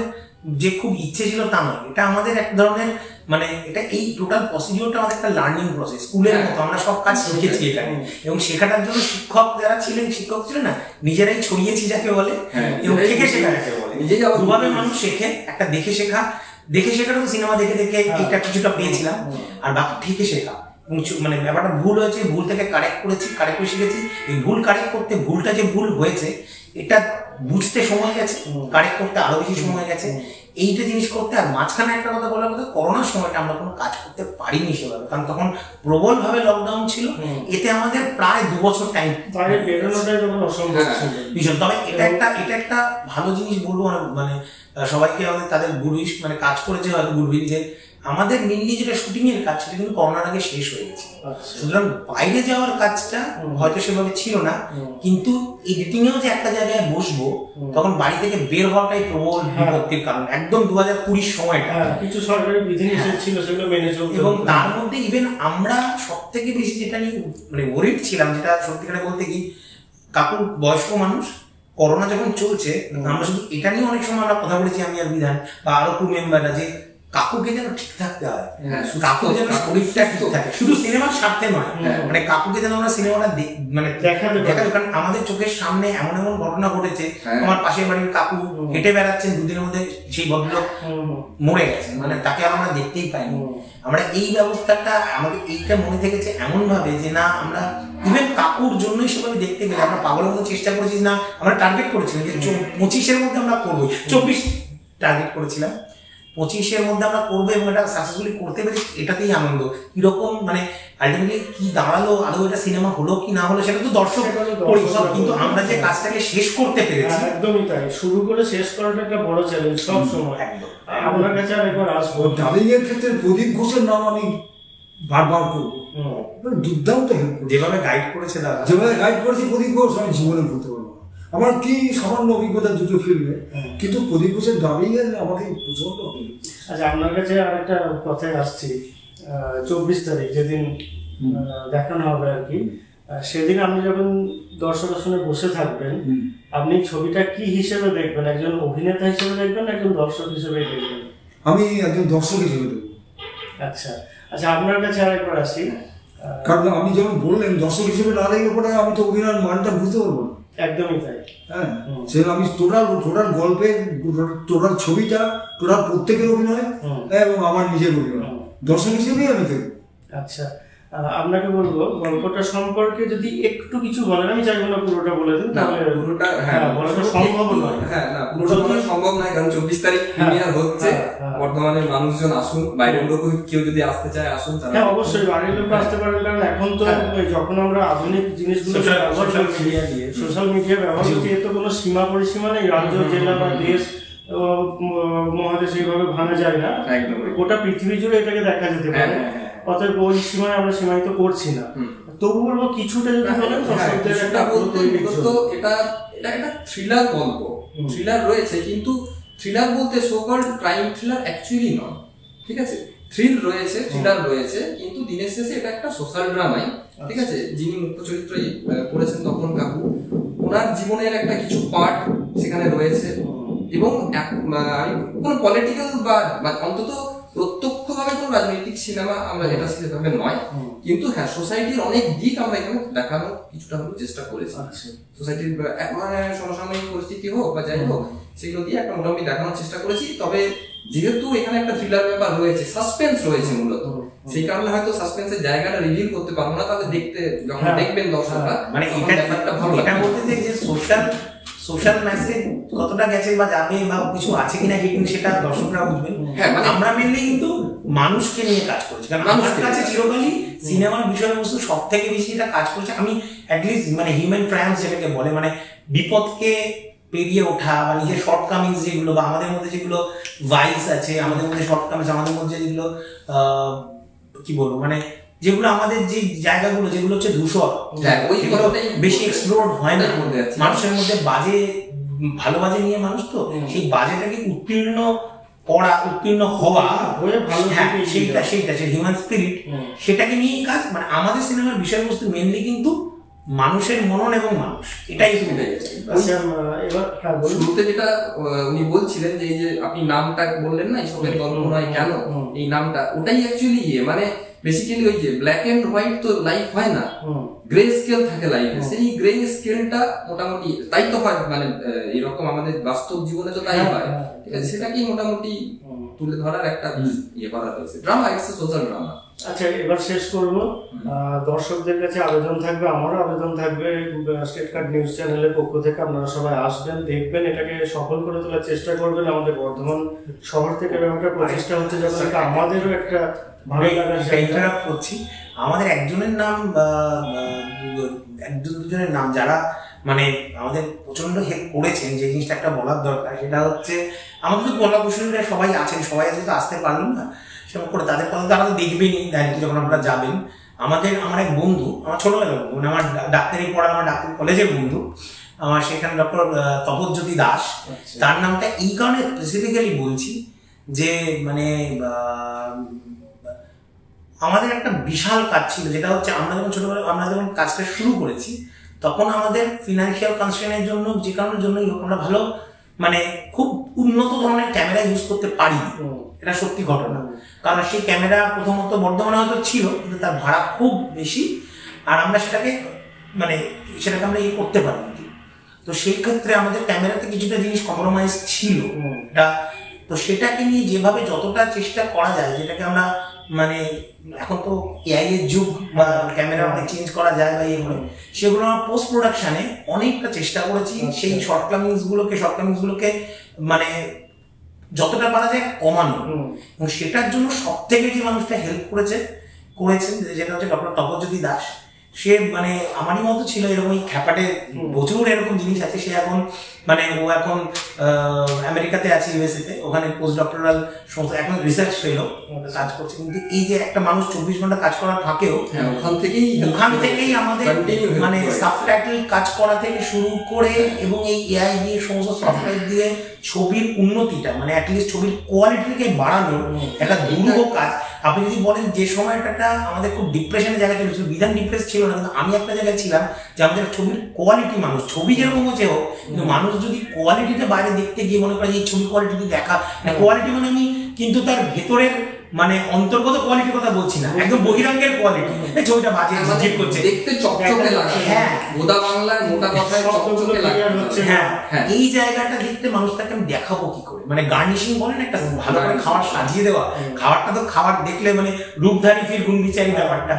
যে খুব ইচ্ছে ছিল তা নয়, এটা আমাদের এক ধরনের মানে এটা এই টোটাল প্রসিডিওরটা আমাদের একটা লার্নিং প্রসেস, স্কুলের মতো আমরা সব কাজ শিখেছি এখানে, এবং শেখাটার জন্য শিক্ষক যারা ছিলেন, শিক্ষক ছিলেন না, নিজেরাই ছড়িয়েছি যাকে বলে, এবং থেকে শেখা যাকে বলে। দুভাবে মানুষ শেখে, একটা দেখে শেখাটা তো সিনেমা দেখে এইটা কিছুটা পেয়েছিলাম, আর বাকি থেকে শেখা, মানে ব্যাপারটা ভুল হয়েছে, ভুল থেকে কারেক্ট করে শিখেছি। এই ভুল কারেক্ট করতে, ভুলটা যে ভুল হয়েছে এটা বুঝতে সময় গেছে, কারেক্ট করতে আরো বেশি সময় গেছে, এইটা জিনিস করতে। আর মাঝখানে একটা কথা বলার কথা, করোনার সময়টা আমরা কোনো কাজ করতে পারিনি সেভাবে, কারণ তখন প্রবল ভাবে লকডাউন ছিল, এতে আমাদের প্রায় 2 বছর টাইম ভীষণ। তবে এটা একটা ভালো জিনিস বলবো, মানে সবাইকে আমাদের তাদের গুড উইশ, মানে কাজ করেছে হয়তো গুড উইশ, যে আমাদের মেনলি যেটা শুটিং এর কাজ সেটা কিন্তু করোনার আগে শেষ হয়ে গেছে। আচ্ছা। সুতরাং বাইরে যাওয়ার কাজটা হয়তো সেভাবে ছিল না, কিন্তু এডিটিং এও যে একটা জায়গায় বসবো তখন বাড়ি থেকে বের হওয়াটাই প্রবল বিপত্তির কারণ। একদম 2020 সময়টা কিছু সরকারি বিধিনিষেধ ছিল সেগুলো মেনে চলতে, এবং তার মধ্যে ইভেন আমরা সব থেকে বেশি যেটা নিয়ে মানে ওরিড ছিলাম, যেটা সত্যিকারে বলতে কি কাকুর বয়স্ক মানুষ, করোনা যখন চলছে আমরা শুধু এটা নিয়ে অনেক সময় আমরা কথা বলেছি, আমি আর বিধান বা আরো ক্রু মেম্বাররা, যে কাকুকে যেন ঠিক থাকতে হয়, কাকুকে যেন শরীরটা ঠিক থাকে, শুধু সিনেমার স্বার্থে নয়, মানে কাকুকে যেন আমরা সিনেমাটা মানে দেখাতে, কারণ আমাদের চোখের সামনে এমন এমন ঘটনা ঘটেছে। আমার পাশের বাড়ির কাকু হেঁটে বেড়াচ্ছেন, দুদিনের মধ্যে সেই ভদ্রলোক মরে গেছে, মানে তাকে আমরা দেখতেই পাইনি। আমরা এই ব্যবস্থাটা আমাদের এইটা মনে থেকেছে এমন ভাবে যে না আমরা ইভেন কাকুর জন্যই সেভাবে দেখতে গেলে আমরা পাগলের মতো চেষ্টা করেছি না, আমরা টার্গেট করেছিলাম যে 25-এর মধ্যে আমরা করবো, 24 টার্গেট করেছিলাম, 25-এর মধ্যে আমরা করবো এবং এটা সাকসেসফুলি করতে পেরেছি, এটাতেই আনন্দ। কিরকম মানে আলটিমেটলি কি দাঁড়ালো, আদৌ এটা সিনেমা হলো কি না হলো সেটা তো দর্শক পরিষদ, কিন্তু আমরা যে কাজটাকে শেষ করতে পেরেছি, একদমই তাই। শুরু করে শেষ করাটা একটা বড় চ্যালেঞ্জ সব সময়। একদম। আপনার কাছে আরেকবার আসবো, ডাবিং এর ক্ষেত্রে প্রদীপ ঘোষের নাম আমি বারবার করবো, দুর্দান্ত হেল্প, যেভাবে গাইড করেছে দাদা, যেভাবে গাইড করেছি প্রদীপ ঘোষ আমি জীবনে ভুলতে পারবো না। আমার কি সামান্য অভিজ্ঞতা দুটো ফিল্মে, কিন্তু প্রদীপ ঘোষের ডাবিং এর আমাকে প্রচন্ড। আচ্ছা, আপনার কাছে আরেকটা কথায় আসছি, 24 তারিখ যেদিন দেখানো হবে আর কি, সেদিন আপনি যখন দর্শক আসনে বসে থাকবেন, আপনি ছবিটা কি হিসেবে দেখবেন? একজন অভিনেতা হিসেবে দেখবেন, একজন দর্শক হিসেবে দেখবেন? আমি একজন দর্শক হিসেবে দেখবো। আচ্ছা আচ্ছা, আপনার কাছে আরেকবার আসি, কারণ আমি যেমন বললেন দর্শক হিসেবে না দেখলে পরে আমি তো অভিনয়ের মানটা বুঝতে পারবো না। একদমই তাই। হ্যাঁ, সেটা আমি টোটাল গল্পের টোটাল ছবিটা, টোটাল প্রত্যেকের অভিনয় এবং আমার নিজের অভিনয় দর্শক হিসেবেই আমি দেখবো। আচ্ছা, আপনাকে বলবো গল্পটা সম্পর্কে যদি একটু কিছু বলেন, আমি চাইবো না পুরোটা বলে দিন, তাহলে পুরোটা বলাটা সম্ভব নয়। হ্যাঁ, না পুরোটা বলা সম্ভব নয়, কারণ 24 তারিখ প্রিমিয়ার হচ্ছে। বর্তমানের মানুষজন আসুন, বাইরের লোক কেউ যদি আসতে চায় আসুন। হ্যাঁ, অবশ্যই বাইরের লোক আসতে পারেন, কারণ এখন তো যখন আমরা আধুনিক জিনিসগুলো সোশ্যাল মিডিয়া ব্যবহার করছি, এর তো কোনো সীমা পরিসীমা নেই, রাজ্য জেলা বা দেশ মহাদেশ এইভাবে ভাঙা যায় না, গোটা পৃথিবী জুড়ে এটাকে দেখা যেতে পারে। অতএব ওই সীমায় আমরা সীমায়িত করছি না। তবু বলবো কিছুটা যদি বলেন দর্শকদের একটা বলতে, এটা একটা থ্রিলার গল্প, থ্রিলার রয়েছে, কিন্তু থ্রিলার বলতে so called crime thriller actually নয়, ঠিক আছে? থ্রিল রয়েছে, থ্রিলার রয়েছে, কিন্তু দিনের শেষে এটা একটা সোশ্যাল ড্রামাই, ঠিক আছে? যিনি মুখ্য চরিত্রে করেছেন তপন কাকু, ওনার জীবনের একটা কিছু পার্ট সেখানে রয়েছে, এবং কোনো পলিটিক্যাল বা অন্তত প্রত্যক্ষভাবে কোনো রাজনৈতিক সিনেমা আমরা এটা সেভাবে নয়, কিন্তু হ্যাঁ সোসাইটির অনেক দিক আমরা এখানে দেখানোর কিছুটা হলেও চেষ্টা করেছি। সোসাইটির মানে সমসাময়িক পরিস্থিতি হোক বা যাই হোক, সেগুলো দিয়ে একটা মোটামুটি দেখানোর চেষ্টা করেছি। তবে যেহেতু এখানে একটা থ্রিলার ব্যাপার রয়েছে, সাসপেন্স রয়েছে মূলত, সেই কারণে হয়তো সাসপেন্সের জায়গাটা রিভিল করতে পারবো না। তাহলে দেখতে যখন দেখবেন দর্শকরা, মানে এটা ভালো, এটা বলতে চাই যে সোশ্যাল মেসেজ কতটা গেছে বা যাবে বা কিছু আছে কিনা হিটিং, সেটা দর্শকরা বুঝবেন। হ্যাঁ, মানে আমরা মেনলি কিন্তু মানুষকে নিয়ে কাজ করছি, কারণ আমার কাছে চিরকালই সিনেমার বিষয়বস্তু সব থেকে বেশি যেটা কাজ করছে, আমি অ্যাটলিস্ট মানে হিউম্যান ট্রায়াম্পস যেটাকে বলে, মানে বিপদকে পেরিয়ে ওঠা বা নিজের শর্টকামিংস যেগুলো, বা আমাদের মধ্যে যেগুলো ভাইস আছে, আমাদের মধ্যে শর্টকামিংস, আমাদের মধ্যে যেগুলো কি বলবো, মানে যেগুলো আমাদের যে জায়গাগুলো যেগুলো হচ্ছে ধূসর, বেশি এক্সপ্লোর হয় না মানুষের মধ্যে, বাজে ভালো বাজে নিয়ে মানুষ তো সেই বাজেটাকে উত্তীর্ণ করা, উত্তীর্ণ হওয়া, সেইটা হিউম্যান স্পিরিট, সেটাকে নিয়েই কাজ। মানে আমাদের সিনেমার বিষয়বস্তু মেনলি কিন্তু মানুষের মনন এবং মানুষ, এটাই শুরুতে যেটা উনি বলছিলেন যে এই যে আপনি নামটা বললেন না, এইসবের গল্প নয় কেন, এই নামটা ওটাই অ্যাকচুয়ালি মানে বেসিক্যালি ওই যে ব্ল্যাক এন্ড হোয়াইট তো লাইফ হয় না, গ্রে স্কেল থাকে লাইফে, সেই গ্রে স্কেলটা মোটামুটি তাই তো হয়, মানে এরকম আমাদের বাস্তব জীবনে তো তাই হয়, ঠিক আছে? সেটাকেই মোটামুটি তুলে ধরার একটা ইয়ে করা হয়েছে, ড্রামা, ইটস সোশ্যাল ড্রামা। আচ্ছা, এবার শেষ করবো। দর্শকদের কাছে আবেদন থাকবে, আমারও আবেদন থাকবে, স্টেট কার্ড নিউজ চ্যানেলের পক্ষ থেকে আপনারা সবাই আসবেন, দেখবেন, এটাকে সফল করে তোলার চেষ্টা করবেন। আমাদের বর্ধমান শহর থেকে একটা প্রচেষ্টা হচ্ছে, যখন আমাদেরও একটা ভালো লাগার জায়গা করছি। আমাদের একজনের নাম, একজন দুজনের নাম যারা মানে আমাদের প্রচন্ড হেল্প করেছেন, যে জিনিসটা একটা বলার দরকার, সেটা হচ্ছে আমাদের তো কলাকুশলীরা সবাই আছেন, সবাই আজকে তো আসতে পারলেন না, সেরকম করে তাদের কথা তারা তো দেখবেনই ডাইরেক্টলি যখন আপনারা যাবেন। আমার এক বন্ধু, আমার ছোটবেলার বন্ধু, মানে আমার ডাক্তারি পড়া, আমার ডাক্তারি কলেজের বন্ধু, আমার সেখানে ডক্টর তপজ্যোতি দাস। তার নামটা এই কারণে স্পেসিফিক্যালি বলছি যে মানে আমাদের একটা বিশাল কাজ ছিল, যেটা হচ্ছে আমরা যখন ছোটবেলায় আমরা যখন কাজটা শুরু করেছি তখন আমাদের ফিনান্সিয়াল কনস্ট্রেনের জন্য, যে কারণের জন্যই হোক, আমরা ভালো মানে খুব উন্নত ধরনের ক্যামেরা ইউজ করতে পারি। এটা সত্যি ঘটনা, কারণ সেই ক্যামেরা প্রথমত বর্ধমানে হয়তো ছিল, কিন্তু তার ভাড়া খুব বেশি, আর আমরা সেটাকে আমরা করতে পারি। তো সেই ক্ষেত্রে আমাদের ক্যামেরাতে কিছুটা জিনিস কম্প্রোমাইজ ছিল, তো সেটাকে নিয়ে যেভাবে যতটা চেষ্টা করা যায়, যেটাকে আমরা মানে এখন তো এআই এর যুগ, বা ক্যামেরা অনেক চেঞ্জ করা যায় বা এগুলো, সেগুলো আমরা পোস্ট প্রোডাকশনে অনেকটা চেষ্টা করেছি সেই শর্টকামিংস গুলোকে মানে যতটা পারা যায় কমানো। এবং সেটার জন্য সব থেকে যে মানুষটা হেল্প করেছেন যেটা হচ্ছে ডক্টর তপজ্যোতি দাস। সে মানে আমারই মতো ছিল, এরকম খ্যাপাটে প্রচুর এরকম জিনিস আছে। সে এখন মানে ও এখন আমেরিকাতে আছে, ইউএসএতে, ওখানে পোস্ট ডক্টরাল সমস্ত এখন রিসার্চ ফেলো কাজ করছে। কিন্তু এই যে একটা মানুষ 24 ঘন্টা কাজ করার ফাঁকেও ওখান থেকেই আমাদের মানে সাবটাইটেল কাজ করা থেকে শুরু করে, এবং এই এআই দিয়ে সমস্ত সফটওয়্যার দিয়ে ছবির উন্নতিটা, মানে অ্যাটলিস্ট ছবির কোয়ালিটিকে বাড়ানোর একটা দুর্গ কাজ। আপনি যদি বলেন যে সময়টা আমাদের খুব ডিপ্রেশনের জায়গায় চলেছিল, বিধান ডিপ্রেস ছিল না, কিন্তু আমি একটা জায়গায় ছিলাম যে আমাদের ছবির কোয়ালিটি, মানুষ ছবি যেরকম হচ্ছে হোক, কিন্তু মানুষ যদি কোয়ালিটিটা বাইরে দেখতে গিয়ে মনে করে যে এই ছবি কোয়ালিটি দেখা, কোয়ালিটি মানে আমি কিন্তু তার ভেতরের মানে অন্তর্গত কোয়ালিটির কথা বলছি না, একদম বহিরঙ্গের কোয়ালিটি। ছবিটা বাজে জিপ করছে, দেখতে চকচকে লাগে। হ্যাঁ, গোদা বাংলায় মোটা কথায় চকচকে লাগে। হ্যাঁ, এই জায়গাটা দেখতে মানুষটাকে আমি দেখাবো কি করে, মানে গার্নিশিং বলেন, একটা ভালো করে খাবার সাজিয়ে দেওয়া, খাবারটা তো খাবার দেখলে মানে রূপধারী ফির গুণবিচারী ব্যাপারটা,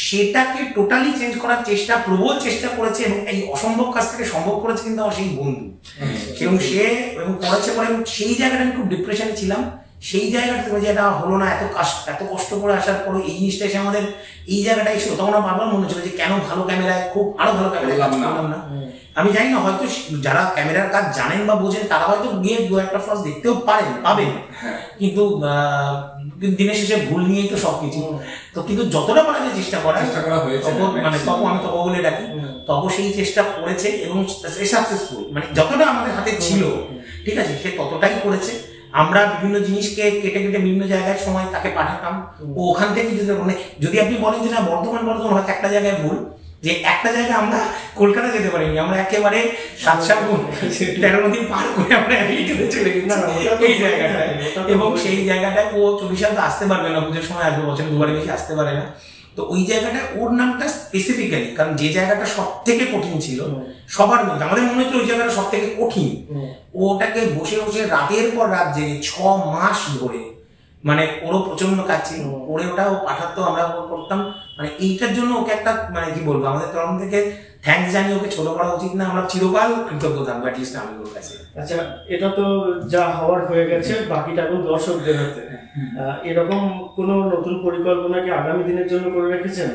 সেটাকে টোটালি চেঞ্জ করার প্রবল চেষ্টা করেছে, এবং এই অসম্ভব কাজ থেকে সম্ভব করেছে কিন্তু আমার সেই বন্ধু। এবং সে করেছে পরে, সেই জায়গাটা আমি খুব ডিপ্রেশনে ছিলাম। সেই জায়গাটা থেকে যেটা হলো না, এত কষ্ট করে আসার পরে এই জিনিসটা এসে আমাদের এই জায়গাটাই ছিল, তখন আমার বারবার মনে হচ্ছিল যে কেন ভালো ক্যামেরায় আরো ভালো ক্যামেরায় কাজ করলাম না। আমি জানি না, হয়তো যারা ক্যামেরার কাজ জানেন বা বোঝেন তারা হয়তো গিয়ে দু একটা ফ্লাস দেখতেও পাবেন, কিন্তু দিনের শেষে ভুল নিয়েই তো সবকিছু। তো কিন্তু যতটা পারা যায় চেষ্টা করা হয়েছে, মানে তখন আমি তখন বলে ডাকি, তখন সেই চেষ্টা করেছে এবং সাকসেসফুল, মানে যতটা আমাদের হাতে ছিল, ঠিক আছে, সে ততটাই করেছে। আমরা বিভিন্ন জিনিসকে কেটে বিভিন্ন জায়গায় সময় তাকে পাঠাতাম, ও ওখান থেকে যদি আপনি বলেন যে না বর্ধমান হয়তো একটা জায়গায় ভুল, যে একটা জায়গায় আমরা কলকাতা যেতে পারিনি, আমরা একেবারে 7-13 নদী পার করে আমরা আমেরিকাতে চলে গেছি এই জায়গাটায়। এবং সেই জায়গাটায় ও 24 সালে আসতে পারবে না, পুজোর সময় আসবে, বছরে দুবারে বেশি আসতে পারে না। তো ওই জায়গাটায় ওর নামটা স্পেসিফিক্যালি, কারণ যে জায়গাটা সব থেকে কঠিন ছিল সবার মধ্যে, আমাদের মনে হচ্ছিল ওই জায়গাটা সব থেকে কঠিন, ওটাকে বসে রাতের পর রাত জেগে 6 মাস ধরে, মানে ওরও প্রচন্ড কাজ ছিল, ওরে ওটা ও পাঠাতো, আমরা করতাম। মানে এইটার জন্য ওকে একটা মানে কি বলবো, আমাদের তরফ থেকে থ্যাঙ্কস জানিয়ে ওকে ছোট করা উচিত না, আমরা চিরকাল কৃতজ্ঞ থাকবো অ্যাটলিস্ট আমি ওর কাছে। আচ্ছা, এটা তো যা হওয়ার হয়ে গেছে, বাকিটা এখন দর্শকদের হাতে। এরকম কোনো নতুন পরিকল্পনা কি আগামী দিনের জন্য করে রেখেছেন?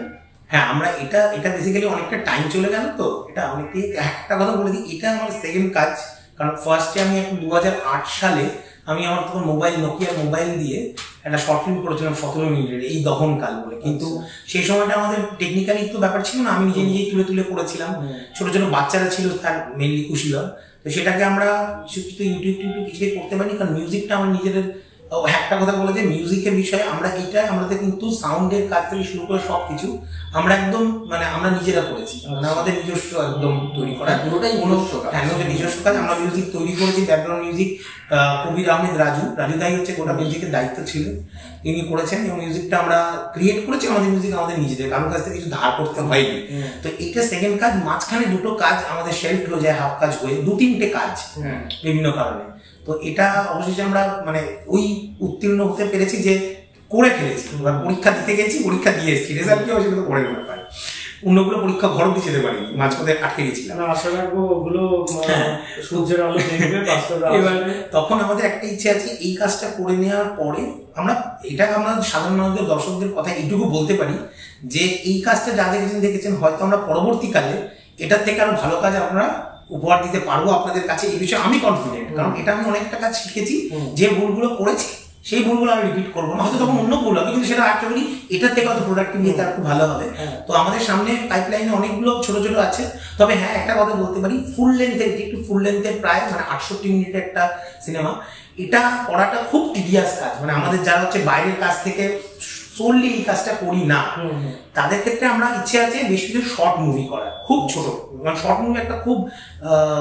হ্যাঁ, আমরা এটা বেসিক্যালি অনেকটা টাইম চলে গেল, তো এটা অনেকটাই একটা কথা বলে দিই, এটা আমার সেকেন্ড কাজ। কারণ ফার্স্টে আমি 2008 সালে আমি আমার তখন নোকিয়া মোবাইল দিয়ে একটা শর্ট ফিল্ম করেছিলাম 17 মিনিটের, এই দহনকাল বলে। কিন্তু সেই সময়টা আমাদের টেকনিক্যালি তো ব্যাপার ছিল না, আমি নিজেই তুলে করেছিলাম। ছোট ছোট বাচ্চারা ছিল তার মেনলি কুশীলব, তো সেটাকে আমরা কিছু ইউটিউব কিছুই করতে পারিনি, কারণ মিউজিকটা আমার নিজেদের। একটা কথা বলে যে মিউজিকের বিষয়ে আমাদের কিন্তু সাউন্ডের কাজ থেকে শুরু করে সবকিছু আমরা একদম মানে আমরা নিজেরা করেছি, মানে আমাদের নিজস্ব একদম তৈরি করা পুরোটাই নিজস্ব কাজ। আমরা মিউজিক তৈরি করেছি, ব্যাকগ্রাউন্ড মিউজিক কবির আহমেদ রাজু দাই হচ্ছে গোটা মিউজিকের দায়িত্ব ছিল, তিনি করেছেন। এবং মিউজিকটা আমরা ক্রিয়েট করেছি আমাদের মিউজিক আমাদের নিজেদের, কারোর কাছ থেকে কিছু ধার করতে হয়নি। তো এইটা সেকেন্ড কাজ। মাঝখানে দুটো কাজ আমাদের শেলফ হয়ে যায়, হাফ কাজ হয়ে 2-3টে কাজ বিভিন্ন কারণে। তো এটা অবশেষে আমরা মানে ওই উত্তীর্ণ হতে পেরেছি, যে করে ফেলেছি। এবার পরীক্ষা দিতে গেছি, পরীক্ষা দিয়ে এসেছি, রেজাল্ট কি হবে সেটা তো পরে ব্যাপার। অন্যগুলো পরীক্ষা ঘরও দিয়ে যেতে পারি, মাঝপথে আটকে গেছিলাম। আশা রাখবো ওগুলো সূর্যের আলো দেখবে। এবার তখন আমাদের একটা ইচ্ছে আছে, এই কাজটা করে নেওয়ার পরে আমরা সাধারণ মানুষদের, দর্শকদের কথা এইটুকু বলতে পারি যে এই কাজটা যা দেখেছেন হয়তো আমরা পরবর্তীকালে এটার থেকে আরো ভালো কাজ আমরা উপহার দিতে পারবো আপনাদের কাছে, এই বিষয়ে আমি কনফিডেন্ট। কারণ এটা আমি অনেকটা কাজ শিখেছি, যে ভুলগুলো করেছি সেই ভুলগুলো আমি রিপিট করবো না, হয়তো তখন অন্য ভুল হবে কিন্তু সেটা আশা করি এটার থেকে হয়তো প্রোডাক্টিভিটি তার খুব ভালো হবে। তো আমাদের সামনে পাইপলাইনে অনেকগুলো ছোট ছোট আছে, তবে হ্যাঁ একটা কথা বলতে পারি, ফুল লেন্থের প্রায় মানে 68 মিনিটের একটা সিনেমা, এটা করাটা খুব টিডিয়াস কাজ। মানে আমাদের যারা হচ্ছে বাইরের কাজ থেকে সোললি এই কাজটা করি না, তাদের ক্ষেত্রে আমরা ইচ্ছে আছে বেশ কিছু শর্ট মুভি করা, খুব ছোট। মানে শর্ট মুভি একটা খুব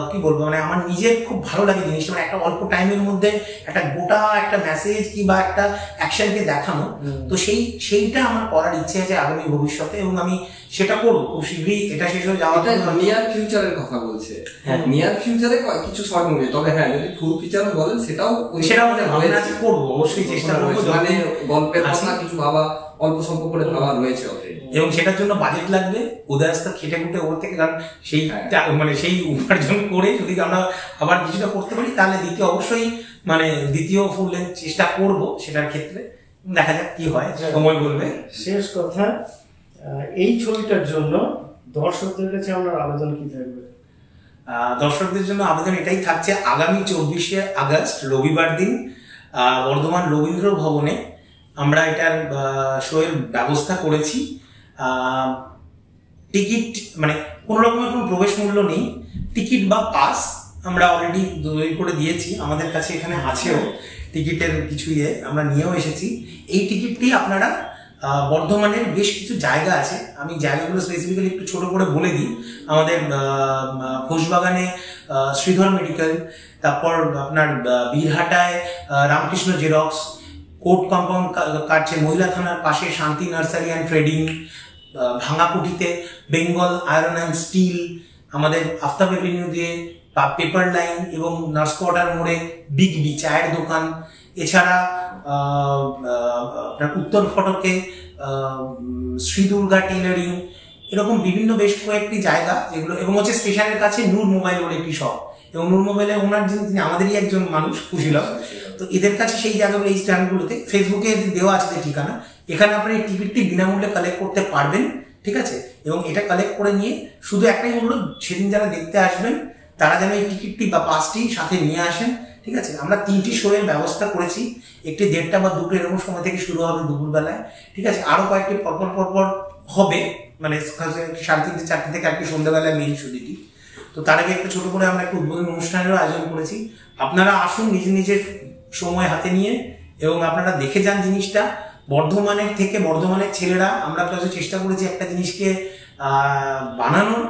কি বলবো, মানে আমার নিজের খুব ভালো লাগে জিনিসটা, মানে একটা অল্প টাইমের মধ্যে একটা গোটা একটা মেসেজ কিংবা একটা অ্যাকশনকে দেখানো। তো সেইটা আমার করার ইচ্ছে আছে আগামী ভবিষ্যতে, এবং আমি সেটা করবো খুব শীঘ্রই। এটা শেষ হয়ে যাওয়ার নিয়ার ফিউচারের কথা বলছে, নিয়ার ফিউচারে কিছু শর্ট মুভি, তবে হ্যাঁ যদি ফুল ফিচার বলেন সেটাও করবো, অবশ্যই চেষ্টা করবো। মানে গল্পের কথা কিছু ভাবা, অল্প স্বল্প করে ভাবা রয়েছে এবং সেটার জন্য বাজেট লাগবে, উদয়াস্তা খেটে খুঁটে ওর থেকে, কারণ সেই মানে সেই উপার্জন করে যদি আমরা আবার কিছুটা করতে পারি তাহলে দ্বিতীয় ফুল লেন্থ চেষ্টা করব। সেটার ক্ষেত্রে দেখা যাক কি হয়, সময় বলবে। শেষ কথা, এই ছবিটার জন্য দর্শকদের কাছে আমার আবেদন কি থাকবে? দর্শকদের জন্য আবেদন এটাই থাকছে, আগামী 24শে আগস্ট রবিবার দিন বর্ধমান রবীন্দ্র ভবনে আমরা এটার শোয়ের ব্যবস্থা করেছি। টিকিট মানে কোনো রকমের কোনো প্রবেশ মূল্য নেই, টিকিট বা পাস আমরা অলরেডি তৈরি করে দিয়েছি, আমাদের কাছে এখানে আছেও টিকিটের কিছু আমরা নিয়েও এসেছি। এই টিকিটটি আপনারা বর্ধমানের বেশ কিছু জায়গা আছে, আমি জায়গাগুলো স্পেসিফিক্যালি একটু ছোট করে বলে দিই। আমাদের ঘোষবাগানে শ্রীধর মেডিকেল, তারপর আপনার বীরহাটায় রামকৃষ্ণ জেরক্স, কোর্ট কম্পাউন্ড কাটছে মহিলা থানার পাশে শান্তি নার্সারি অ্যান্ড ট্রেডিং, ভাঙাকুটিতে বেঙ্গল আয়রন অ্যান্ড স্টিল, আমাদের আফতাব এভিনিউ দিয়ে পেপার লাইন এবং নার্স কোয়ার্টার মোড়ে বিগ বি চায়ের দোকান, এছাড়া আপনার উত্তর ফটকে শ্রী দুর্গা টেলারিং, এরকম বিভিন্ন বেশ কয়েকটি জায়গা যেগুলো, এবং হচ্ছে স্টেশনের কাছে নূর মোবাইল বলে একটি শপ, এবং নূর মোবাইলে ওনার যিনি আমাদেরই একজন মানুষ খুশিলাম। তো এদের কাছে সেই জায়গাগুলো, এই স্ট্যান্ডগুলোতে ফেসবুকে দেওয়া আছে ঠিকানা, এখানে আপনি এই টিকিটটি বিনামূল্যে কালেক্ট করতে পারবেন, ঠিক আছে? এবং এটা কালেক্ট করে নিয়ে শুধু একটাই অনুরোধ, সেদিন যারা দেখতে আসবেন তারা যেন এই টিকিটটি বা পাসটি সাথে নিয়ে আসেন, ঠিক আছে? আমরা 3টি শোয়ের ব্যবস্থা করেছি, একটি 1:30 বা 2টো এরকম সময় থেকে শুরু হবে দুপুরবেলায়, ঠিক আছে? আরও কয়েকটি পরপর হবে, মানে 3:30 4টে থেকে একটি সন্ধ্যাবেলায় মেইন শুটিটি। তো তার আগে একটা ছোট করে আমরা একটা উদ্বোধনী অনুষ্ঠানেরও আয়োজন করেছি। আপনারা আসুন নিজের সময় হাতে নিয়ে, এবং আপনারা দেখে যান জিনিসটা। বর্ধমানের ছেলেরা আমরা কাছে চেষ্টা করেছি একটা জিনিসকে বানানোর,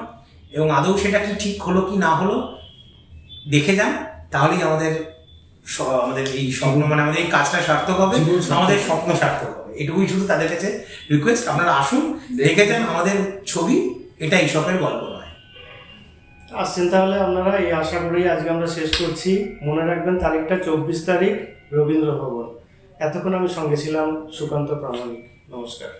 এবং আদৌ সেটা কি ঠিক হলো কি না হলো দেখে যান, তাহলেই আমাদের এই স্বপ্ন, মানে আমাদের এই কাজটা সার্থক হবে, আমাদের স্বপ্ন সার্থক হবে। এটুকুই শুধু তাদের কাছে রিকোয়েস্ট, আপনারা আসুন দেখে যান আমাদের ছবি, এটা এইসবের গল্প নয়। আসছেন তাহলে আপনারা, এই আশা করেই আজকে আমরা শেষ করছি। মনে রাখবেন তারিখটা 24 তারিখ, রবীন্দ্র ভবন। এতক্ষণ আমি সঙ্গে ছিলাম সুকান্ত প্রামাণিক। নমস্কার।